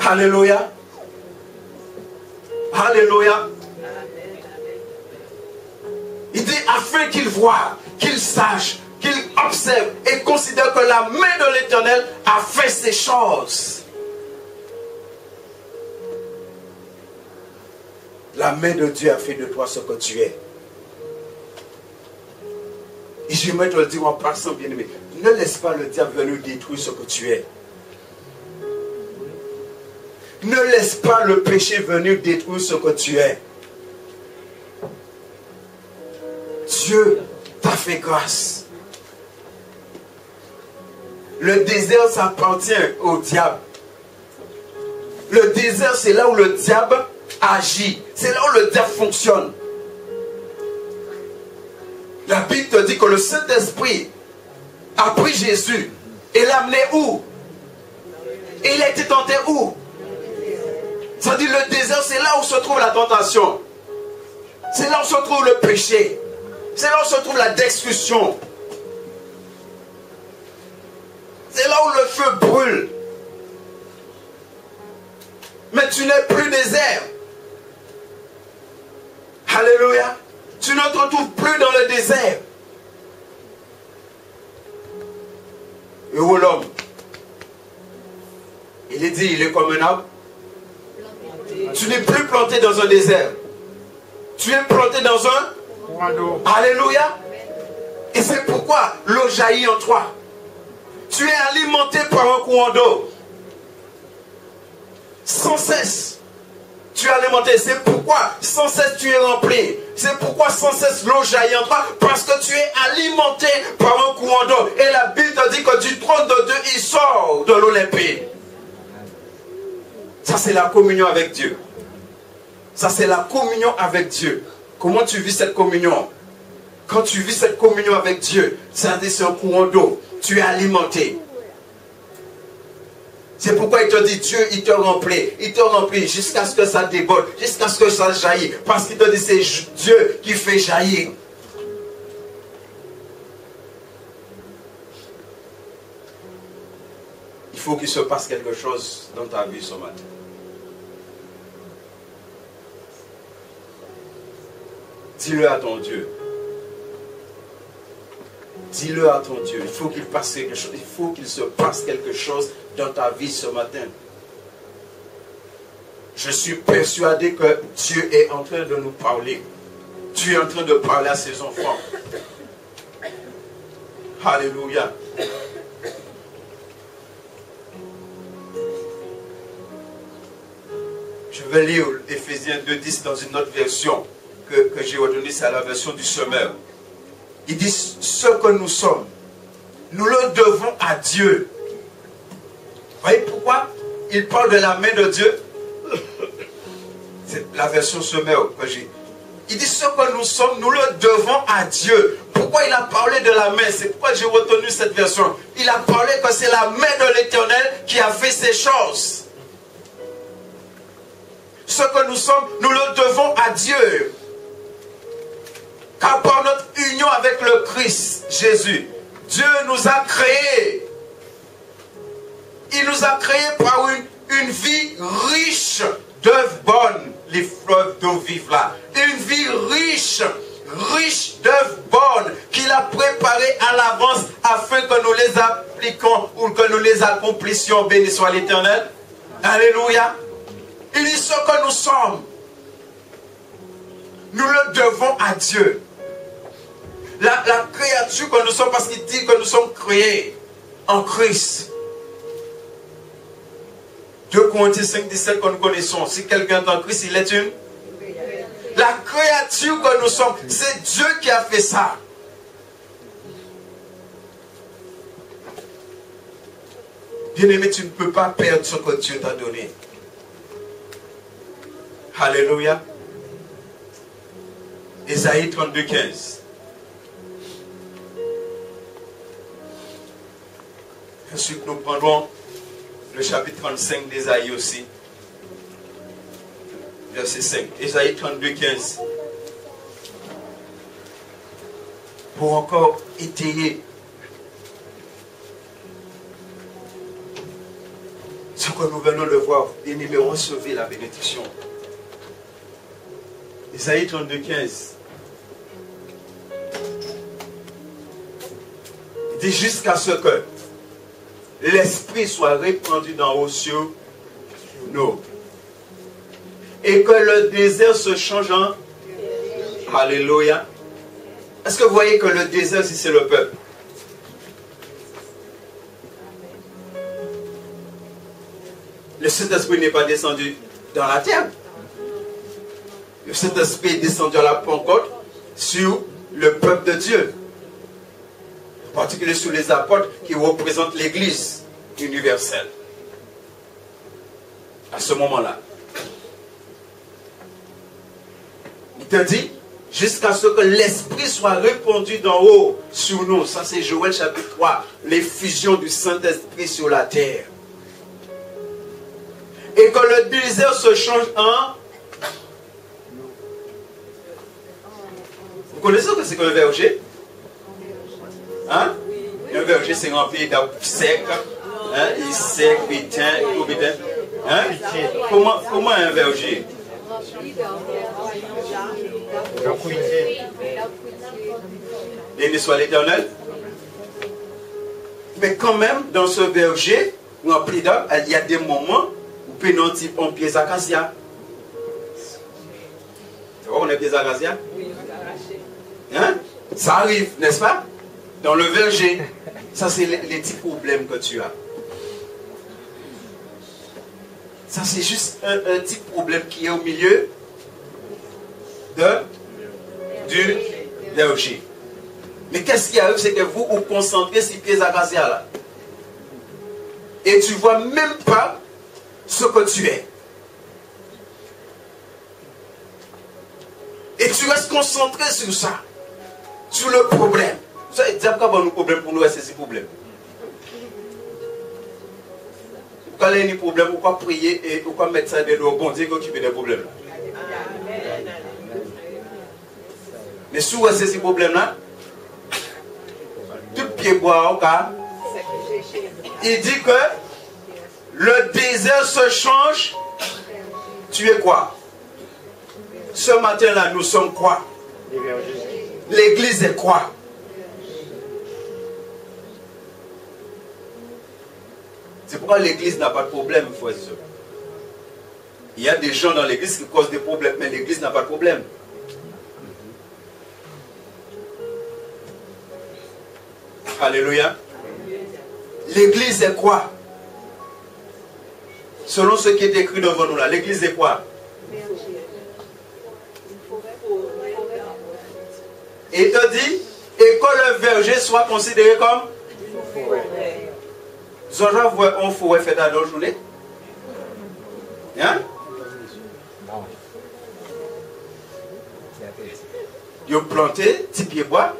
Alléluia. Alléluia. Il dit afin qu'il voie, qu'il sache, qu'il observe et considère que la main de l'Éternel a fait ces choses. La main de Dieu a fait de toi ce que tu es. Et j'aimerais te le dire en passant, bien-aimé. Ne laisse pas le diable venir détruire ce que tu es. Ne laisse pas le péché venir détruire ce que tu es. Dieu t'a fait grâce. Le désert, ça appartient au diable. Le désert, c'est là où le diable agit. C'est là où le diable fonctionne. La Bible te dit que le Saint-Esprit a pris Jésus et l'a amené où? Et il a été tenté où? Ça dit le désert, c'est là où se trouve la tentation. C'est là où se trouve le péché. C'est là où se trouve la destruction. C'est là où le feu brûle. Mais tu n'es plus désert. Alléluia. Tu ne te retrouves plus dans le désert. Heureux l'homme. Il est dit, il est comme un arbre. Tu n'es plus planté dans un désert. Tu es planté dans un... Alléluia. Et c'est pourquoi l'eau jaillit en toi. Tu es alimenté par un courant d'eau. Sans cesse. Tu es alimenté. C'est pourquoi sans cesse tu es rempli. C'est pourquoi sans cesse l'eau jaillit en toi. Parce que tu es alimenté par un courant d'eau. Et la Bible te dit que du trône de Dieu, il sort de l'eau limpide. Ça, c'est la communion avec Dieu. Ça, c'est la communion avec Dieu. Comment tu vis cette communion? Quand tu vis cette communion avec Dieu, ça dit c'est un courant d'eau. Tu es alimenté. C'est pourquoi il te dit, Dieu, il te remplit jusqu'à ce que ça déborde, jusqu'à ce que ça jaillit. Parce qu'il te dit, c'est Dieu qui fait jaillir. Il faut qu'il se passe quelque chose dans ta vie ce matin. Dis-le à ton Dieu. Dis-le à ton Dieu. Il faut qu'il passe quelque chose. Il faut qu'il se passe quelque chose dans ta vie ce matin. Je suis persuadé que Dieu est en train de nous parler. Dieu est en train de parler à ses enfants. Alléluia. Je vais lire Éphésiens 2:10 dans une autre version que j'ai retenue, c'est la version du Semeur. Il dit, ce que nous sommes, nous le devons à Dieu. Vous voyez pourquoi il parle de la main de Dieu? C'est la version Semeur que j'ai. Il dit, ce que nous sommes, nous le devons à Dieu. Pourquoi il a parlé de la main? C'est pourquoi j'ai retenu cette version. Il a parlé que c'est la main de l'Éternel qui a fait ces choses. Ce que nous sommes, nous le devons à Dieu. Car par notre union avec le Christ Jésus, Dieu nous a créés. Il nous a créés par une vie riche d'œuvres bonnes, les fleuves d'eau vive là. Une vie riche d'œuvres bonnes qu'il a préparées à l'avance afin que nous les appliquions ou que nous les accomplissions. Béni soit l'Éternel. Alléluia. Il dit ce que nous sommes, nous le devons à Dieu. La créature que nous sommes, parce qu'il dit que nous sommes créés en Christ. 2 Corinthiens 5:17 que nous connaissons. Si quelqu'un est en Christ, il est une. La créature que nous sommes, c'est Dieu qui a fait ça. Bien-aimé, tu ne peux pas perdre ce que Dieu t'a donné. Alléluia. Ésaïe 32:15. Ensuite, nous prendrons le chapitre 35 d'Ésaïe aussi. Verset 5. Ésaïe 32:15. Pour encore étayer ce que nous venons de voir. Bien-aimé, recevez la bénédiction. Ésaïe 32:15. Il dit jusqu'à ce que l'Esprit soit répandu dans aux cieux, nous. Et que le désert se change en... Alléluia. Est-ce que vous voyez que le désert, si c'est le peuple? Le Saint-Esprit n'est pas descendu dans la terre. Le Saint-Esprit est descendu à la Pentecôte sur le peuple de Dieu. En particulier sur les apôtres qui représentent l'Église universelle. À ce moment-là. Il te dit, jusqu'à ce que l'Esprit soit répandu d'en haut sur nous. Ça c'est Joël chapitre 3. L'effusion du Saint-Esprit sur la terre. Et que le désert se change en... Vous connaissez ce que c'est qu'un verger? Hein? Un verger c'est rempli d'arbres secs. Hein? Il sec, il tient, tout bien. Hein? Comment un verger? Béni soit l'Éternel. Mais quand même, dans ce verger rempli d'arbres, il y a des moments où pénanti on pieds acacia. Tu vois, on est pieds acacia? Hein? Ça arrive, n'est-ce pas? Dans le verger. Ça, c'est les petits problèmes que tu as. Ça, c'est juste un petit problème qui est au milieu du verger. Mais qu'est-ce qui arrive? C'est que vous vous concentrez sur les pieds acacia là. Et tu ne vois même pas ce que tu es. Et tu restes concentré sur ça. Sur le problème. Vous savez, dire qu'il y a un problème pour nous, c'est ce problème. Quand il y a un problème, pourquoi prier et pourquoi mettre ça dedans? Bon Dieu qui occupe des problèmes. Mais si vous avez ces problèmes-là, tout pied bois au cas, il dit que le désert se change. Tu es quoi? Ce matin-là, nous sommes quoi? L'église est quoi? C'est pourquoi l'église n'a pas de problème, frères et sœurs. Il y a des gens dans l'église qui causent des problèmes, mais l'église n'a pas de problème. Alléluia. L'église est quoi? Selon ce qui est écrit devant nous là, l'église est quoi? Et il te dit, et que le verger soit considéré comme Zoja voit un forêt fait à la journée. Hein? Ils ont planté petit pied bois.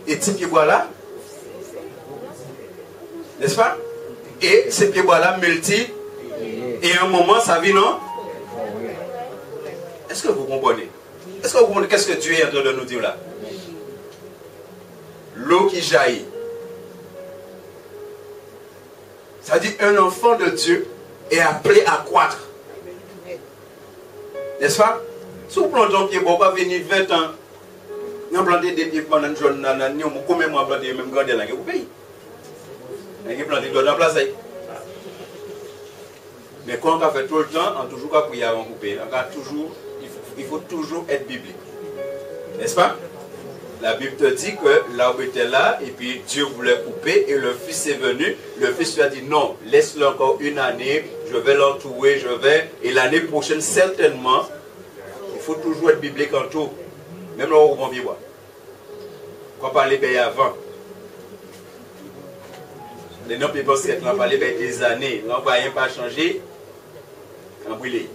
Et petit pied bois là. N'est-ce pas? Et ces pieds bois là multi. Et à un moment ça vit, non? Est-ce que vous comprenez? Est-ce que vous comprenez qu'est-ce que Dieu est en train de nous dire là? L'eau qui jaillit. Ça dit un enfant de Dieu est appelé à croître. N'est-ce pas? Si vous plantez un pied, vous va venir 20 ans. Vous plantez des pieds pendant une journée, vous pouvez même planter même garder là, vous payez. Vous plantez dans la place. Mais quand on fait tout le temps, on toujours prier avant de couper. Il faut toujours être biblique. N'est-ce pas? La Bible te dit que l'arbre était là et puis Dieu voulait couper et le fils est venu. Le fils lui a dit non, laisse-le encore une année, je vais l'entourer, et l'année prochaine certainement, il faut toujours être biblique en tout. Même là où on vit. Quand on parlait bien avant. Les noms pensent qu'on parlait bien des années, on ne va rien pas changer, on brûle.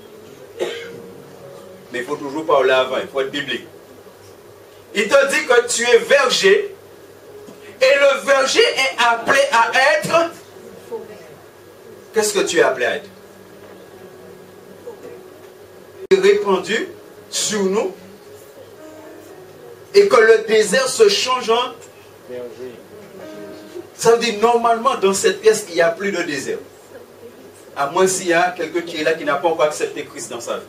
Mais il faut toujours parler avant, il faut être biblique. Il te dit que tu es verger et le verger est appelé à être. Qu'est-ce que tu es appelé à être? Répandu sur nous et que le désert se change en. Ça veut dire normalement dans cette pièce il n'y a plus de désert. À moins s'il y a quelqu'un qui est là qui n'a pas encore accepté Christ dans sa vie.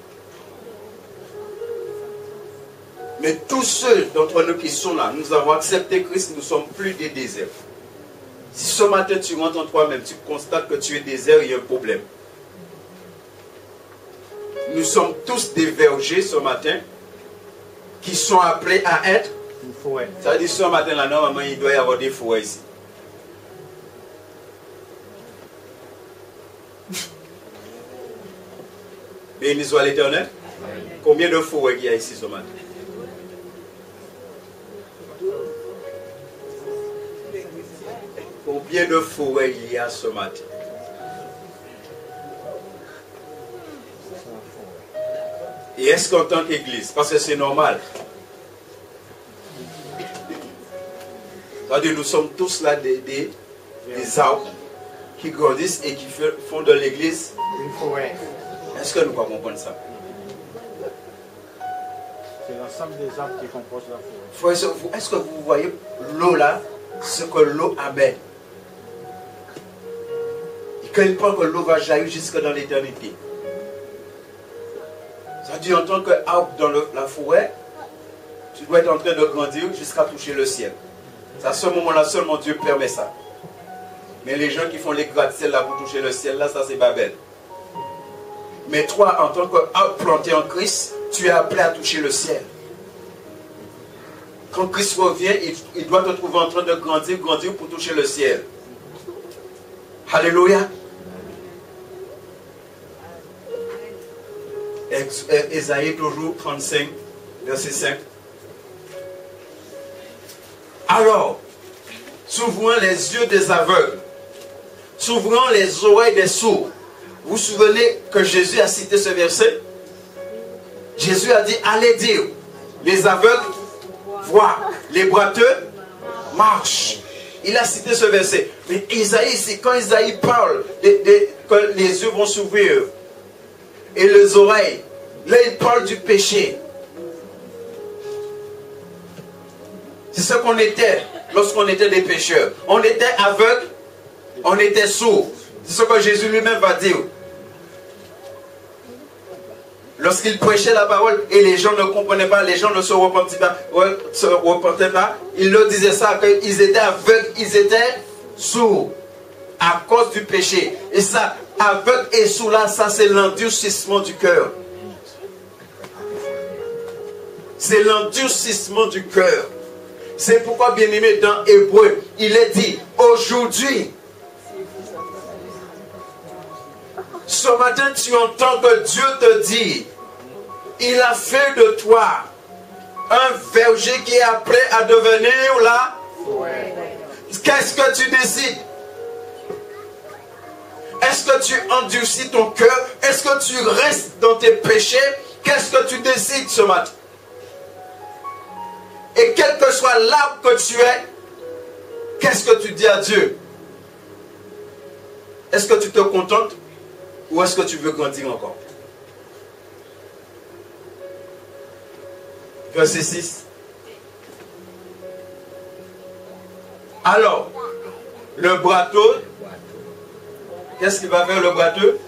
Mais tous ceux d'entre nous qui sont là, nous avons accepté Christ, nous ne sommes plus des déserts. Si ce matin tu rentres en toi-même, tu constates que tu es désert, il y a un problème. Nous sommes tous des vergers ce matin qui sont appelés à être. Ça veut dire ce matin là, normalement il doit y avoir des forêts ici. Béni soit l'Éternel. Combien de forêts il y a ici ce matin? Combien de forêts il y a ce matin? Et est-ce qu'en tant qu'Église, parce que c'est normal, c'est-à-dire nous sommes tous là des arbres qui grandissent et qui font de l'Église une forêt. Est-ce que nous pouvons comprendre ça? C'est l'ensemble des arbres qui composent la forêt. Est-ce que vous voyez l'eau là, ce que l'eau amène? Et quand il parle que l'eau va jaillir jusque dans l'éternité. C'est-à-dire en tant qu'arbre dans la forêt, tu dois être en train de grandir jusqu'à toucher le ciel. C'est à ce moment-là seulement Dieu permet ça. Mais les gens qui font les gratte-ciel là pour toucher le ciel, là, ça c'est Babel. Mais toi, en tant qu'arbre planté en Christ, tu es appelé à toucher le ciel. Quand Christ revient, il doit te trouver en train de grandir pour toucher le ciel. Alléluia. Ésaïe toujours 35, verset 5. Alors, s'ouvrant les yeux des aveugles, s'ouvrant les oreilles des sourds. Vous vous souvenez que Jésus a cité ce verset? Jésus a dit, allez dire, les aveugles voient, les boiteux marchent. Il a cité ce verset. Mais Isaïe, c'est quand Isaïe parle, que les yeux vont s'ouvrir et les oreilles, là il parle du péché. C'est ce qu'on était lorsqu'on était des pécheurs. On était aveugles, on était sourds. C'est ce que Jésus lui-même va dire. Lorsqu'il prêchait la parole et les gens ne comprenaient pas, les gens ne se repentaient pas, il leur disait ça, qu'ils étaient aveugles, ils étaient sourds à cause du péché. Et ça, aveugle et sourd là, ça c'est l'endurcissement du cœur. C'est l'endurcissement du cœur. C'est pourquoi, bien aimé, dans Hébreu, il est dit, aujourd'hui, ce matin, tu entends que Dieu te dit, il a fait de toi un verger qui est appelé à devenir là. Qu'est-ce que tu décides? Est-ce que tu endurcis ton cœur? Est-ce que tu restes dans tes péchés? Qu'est-ce que tu décides ce matin? Et quel que soit l'arbre que tu es, qu'est-ce que tu dis à Dieu? Est-ce que tu te contentes ou est-ce que tu veux grandir encore? Verset 6. Alors, le boiteux, qu'est-ce qu'il va faire le boiteux?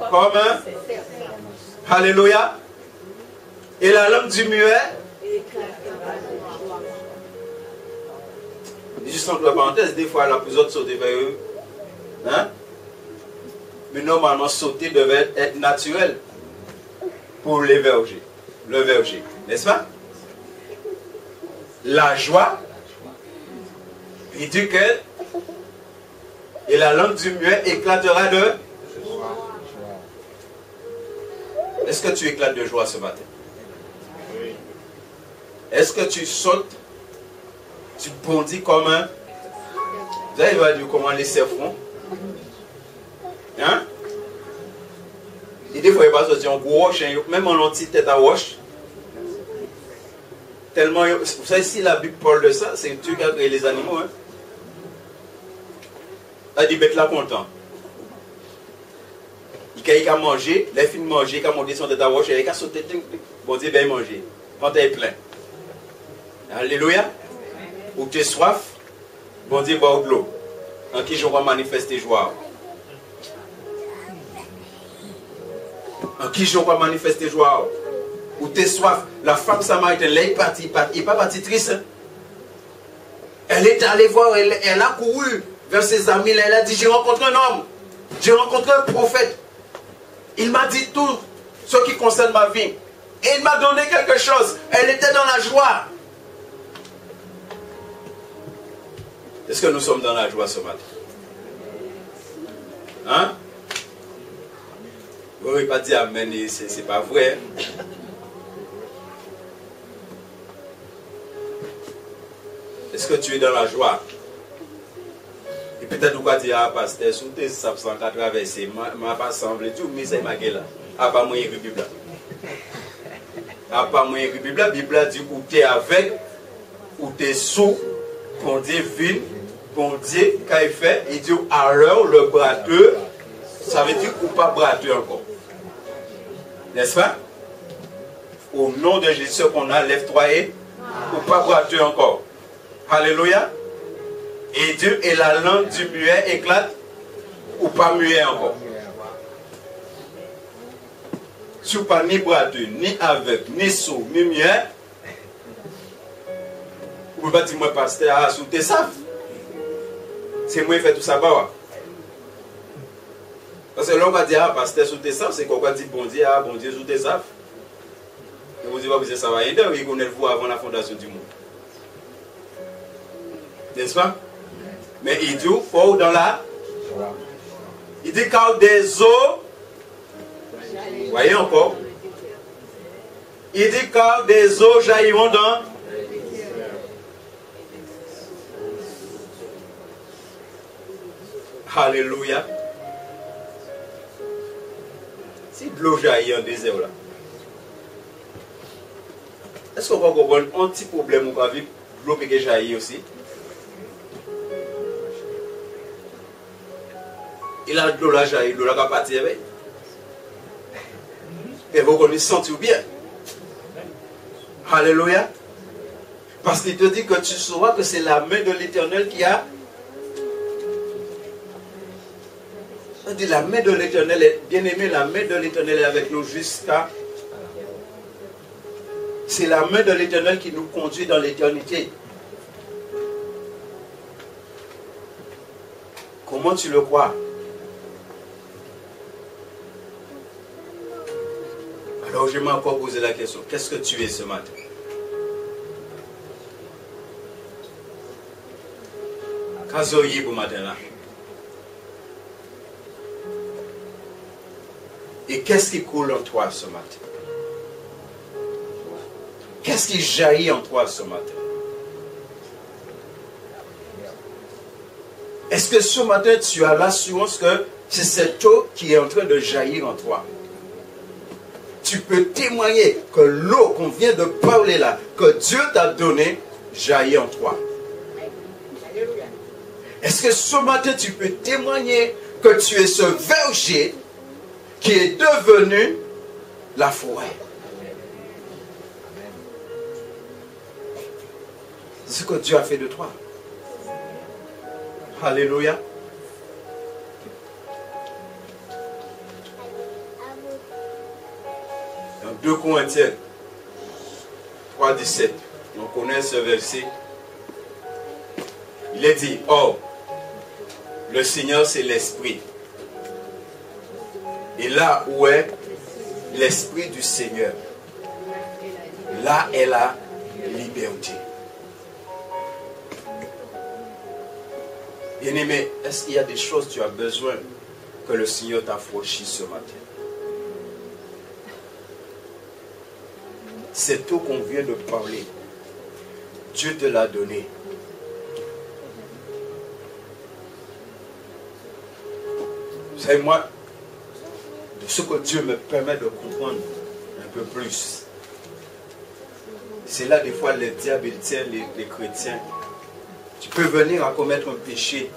Comme un Alléluia. Et la langue du muet? Juste entre parenthèses, des fois la plus haute sauter vers eux. Hein? Mais normalement, sauter devait être naturel pour les vergers. Le verger, n'est-ce pas? La joie, il dit que et la langue du muet éclatera de. Est-ce que tu éclates de joie ce matin? Est-ce que tu sautes, tu bondis comme un. Vous allez voir comment les cerfs font. Hein? Et des fois, il va sortir en gros roche, même en anti-tête à roche. Tellement. Vous savez, si la Bible parle de ça, c'est Dieu qui a créé les animaux. Hein? Il dit, bête là content. Il a mangé, les filles manger, il a monté son tête à roche, il a sauté, bon Dieu, bien manger. Quand il est plein. Alléluia. Ou tu es soif, bon Dieu, bois de l'eau. En qui je vais manifester joie. En qui je vais manifester joie. Ou tu es soif. La femme samaritaine, elle est partie, elle n'est pas partie triste. Hein? Elle est allée voir, elle a couru vers ses amis, elle a dit, j'ai rencontré un homme, j'ai rencontré un prophète. Il m'a dit tout ce qui concerne ma vie. Et il m'a donné quelque chose. Elle était dans la joie. Est-ce que nous sommes dans la joie ce matin? Hein? Vous n'avez pas dit amen, c'est pas vrai. Est-ce que tu es dans la joie? Peut-être vous allez dire, ah, pasteur, sous tes sables sans traverser, ma pas semblé tout, mais c'est ma gueule là. Ah, pas moi, écrit Bible. Ah, pas moi, écrit Bible. La Bible dit, ou tu es avec, ou tu es sous, bon Dieu vine, bon Dieu, quand il fait, il dit, alors le brateux, ça veut dire ou pas brateux encore. N'est-ce pas? Au nom de Jésus, qu'on a, lève-toi et ou pas brateux encore. Alléluia. Et Dieu, et la langue du muet éclate ou pas muet encore. Si vous pas ni brateux, ni aveugle, ni sourd, ni muet, vous ne pouvez pas dire, moi, pasteur, ah, sous tes saves. C'est moi qui fais tout ça, bah. Parce que l'homme va dire, ah, pasteur, sous tes saves, c'est qu'on va dire, bon Dieu, ah, bon Dieu, sous tes saves. Et vous dites, vous ça va aider, il connaît vous avant la fondation du monde. N'est-ce pas? Mais il dit, faut dans la. Il dit, car des eaux. Voyez encore. Il dit, car des eaux jailliront dans. Alléluia. Si de l'eau jaillit en désert là, est-ce qu'on va comprendre un petit problème ou pas vivre l'eau qui jaillit aussi? Il a de l'eau là jaillit, l'eau là va partir avec. Et vous connaissez sentir bien. Alléluia. Parce qu'il te dit que tu sauras que c'est la main de l'Éternel qui a. On dit la main de l'Éternel est bien aimé, la main de l'Éternel est avec nous jusqu'à. C'est la main de l'Éternel qui nous conduit dans l'éternité. Comment tu le crois? Alors je m'ai encore posé la question, qu'est-ce que tu es ce matin? Kazoyi pour matin là. Et qu'est-ce qui coule en toi ce matin? Qu'est-ce qui jaillit en toi ce matin? Est-ce que ce matin tu as l'assurance que c'est cette eau qui est en train de jaillir en toi? Tu peux témoigner que l'eau qu'on vient de parler là, que Dieu t'a donnée, jaillit en toi. Est-ce que ce matin tu peux témoigner que tu es ce verger qui est devenu la forêt? C'est ce que Dieu a fait de toi. Alléluia. Dans 2 Corinthiens 3,17, on connaît ce verset. Il est dit, oh, le Seigneur c'est l'Esprit. Et là où est l'Esprit du Seigneur, là est la liberté. Bien-aimé, est-ce qu'il y a des choses que tu as besoin que le Seigneur t'affranchisse ce matin? Cette eau qu'on vient de parler, Dieu te l'a donnée. Vous savez, moi, de ce que Dieu me permet de comprendre un peu plus, c'est là des fois le diable il tient les chrétiens. Tu peux venir à commettre un péché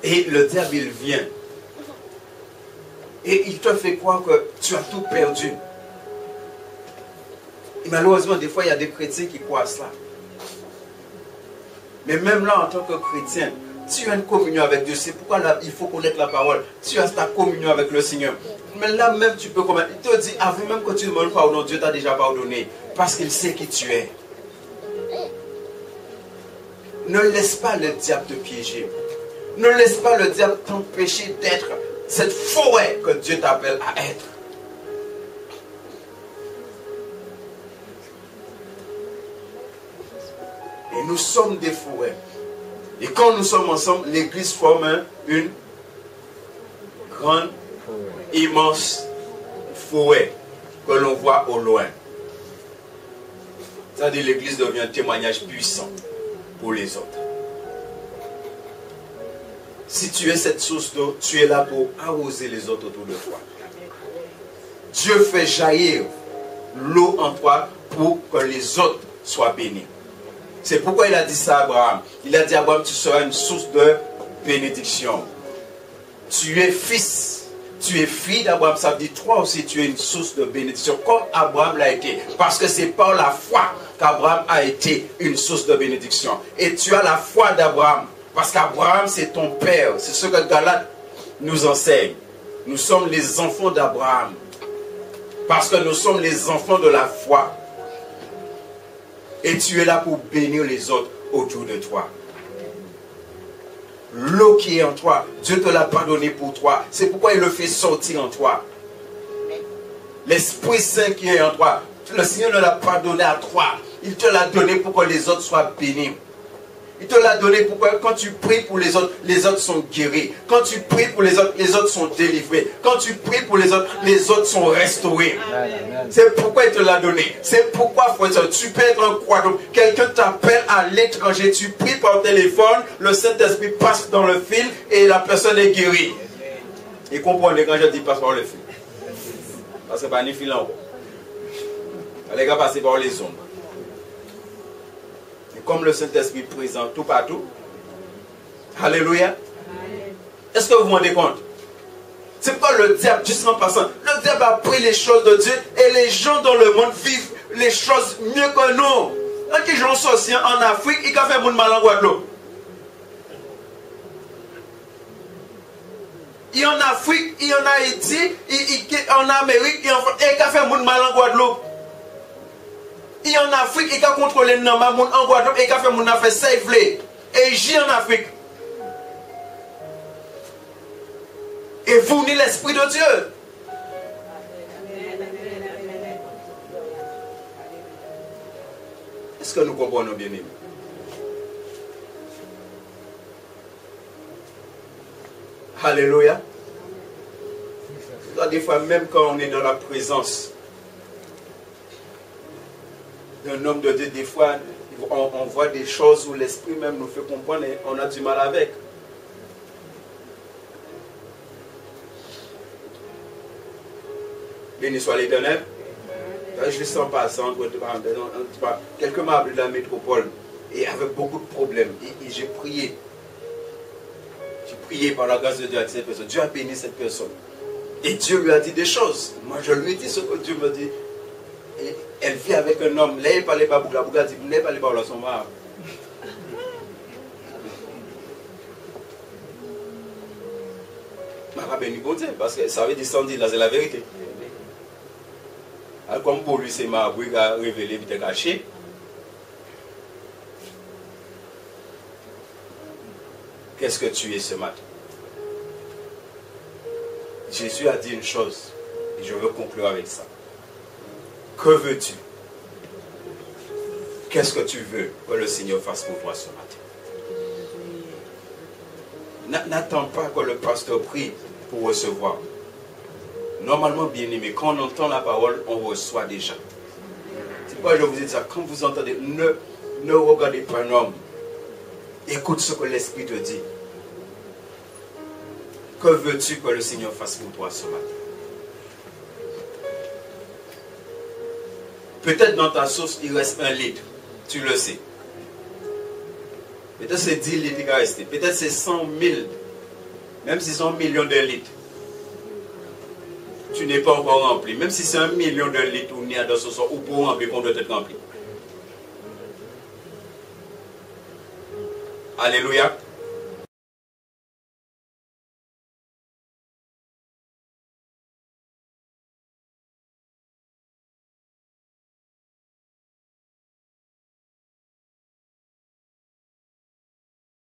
et le diable il vient et il te fait croire que tu as tout perdu. Et malheureusement des fois il y a des chrétiens qui croient à cela. Mais même là en tant que chrétien, tu as une communion avec Dieu. C'est pourquoi là, il faut connaître la parole. Tu as ta communion avec le Seigneur. Mais là même tu peux commettre. Il te dit avant même que tu demandes pardon, Dieu t'a déjà pardonné parce qu'il sait qui tu es. Ne laisse pas le diable te piéger. Ne laisse pas le diable t'empêcher d'être cette forêt que Dieu t'appelle à être. Et nous sommes des forêts. Et quand nous sommes ensemble, l'église forme une grande, immense forêt que l'on voit au loin. C'est-à-dire l'église devient un témoignage puissant pour les autres. Si tu es cette source d'eau, tu es là pour arroser les autres autour de toi. Dieu fait jaillir l'eau en toi pour que les autres soient bénis. C'est pourquoi il a dit ça à Abraham. Il a dit à Abraham, tu seras une source de bénédiction. Tu es fils, tu es fille d'Abraham. Ça veut dire toi aussi tu es une source de bénédiction comme Abraham l'a été. Parce que c'est par la foi qu'Abraham a été une source de bénédiction. Et tu as la foi d'Abraham. Parce qu'Abraham c'est ton père. C'est ce que Galates nous enseigne. Nous sommes les enfants d'Abraham. Parce que nous sommes les enfants de la foi. Et tu es là pour bénir les autres autour de toi. L'eau qui est en toi, Dieu te l'a pardonné pour toi. C'est pourquoi il le fait sortir en toi. L'Esprit Saint qui est en toi, le Seigneur ne l'a pas donné à toi. Il te l'a donné pour que les autres soient bénis. Il te l'a donné pour que quand tu pries pour les autres sont guéris. Quand tu pries pour les autres sont délivrés. Quand tu pries pour les autres sont restaurés. C'est pourquoi il te l'a donné. C'est pourquoi, frère, tu peux être un croyant. Quelqu'un t'appelle à l'étranger, tu pries par téléphone, le Saint-Esprit passe dans le fil et la personne est guérie. Et comprenez quand je dis passe par le fil. Parce que pas ni fil en haut. Les gars passent par les ondes. Comme le Saint-Esprit présent tout partout. Alléluia. Est-ce que vous vous rendez compte? C'est pas le diable, juste en passant. Le diable a pris les choses de Dieu et les gens dans le monde vivent les choses mieux que nous. Quand les gens sont sorciers en Afrique, ils ont fait mon mal en Guadeloupe. Il y a en Afrique, il y a en Haïti, en Amérique, il y a fait mon mal en Guadeloupe. Il y a en Afrique, il y a contrôlé le nom en Guadeloupe, et il y a fait mon affaire safe. Et j'y en Afrique. Et vous ni l'Esprit de Dieu. Est-ce que nous comprenons bien aimés? Alléluia. Des fois, même quand on est dans la présence d'un homme de Dieu, des fois, on voit des choses où l'Esprit même nous fait comprendre et on a du mal avec. Béni soit l'Éternel. Juste en passant, quelqu'un m'a appelé de la métropole et avec beaucoup de problèmes. Et j'ai prié. J'ai prié par la grâce de Dieu avec cette personne. Dieu a béni cette personne. Et Dieu lui a dit des choses. Moi, je lui ai dit ce que Dieu me dit. Et elle vit avec un homme. Là, il parlait pas beaucoup. La bouga dit, vous n'avez pas les paroles à son mari. Je n'ai béni pour Dieu. Parce que ça veut dire sans dire, là, c'est la vérité. Alors, comme pour lui, c'est ma bouga qui a révélé, qui était caché. Qu'est-ce que tu es ce matin? Jésus a dit une chose, et je veux conclure avec ça. Que veux-tu? Qu'est-ce que tu veux que le Seigneur fasse pour toi ce matin? N'attends pas que le pasteur prie pour recevoir. Normalement, bien aimé, quand on entend la parole, on reçoit déjà. C'est pourquoi je vous dis ça. Quand vous entendez, ne regardez pas un homme. Écoute ce que l'Esprit te dit. Que veux-tu que le Seigneur fasse pour toi ce matin? Peut-être dans ta source, il reste 1 litre. Tu le sais. Peut-être c'est 10 litres qui va rester. Peut-être c'est 100 000. Même si c'est 1 million de litres. Tu n'es pas encore rempli. Même si c'est 1 million de litres ou n'y a dans ce soir, ou pour remplir, qu'on doit être rempli. Alléluia.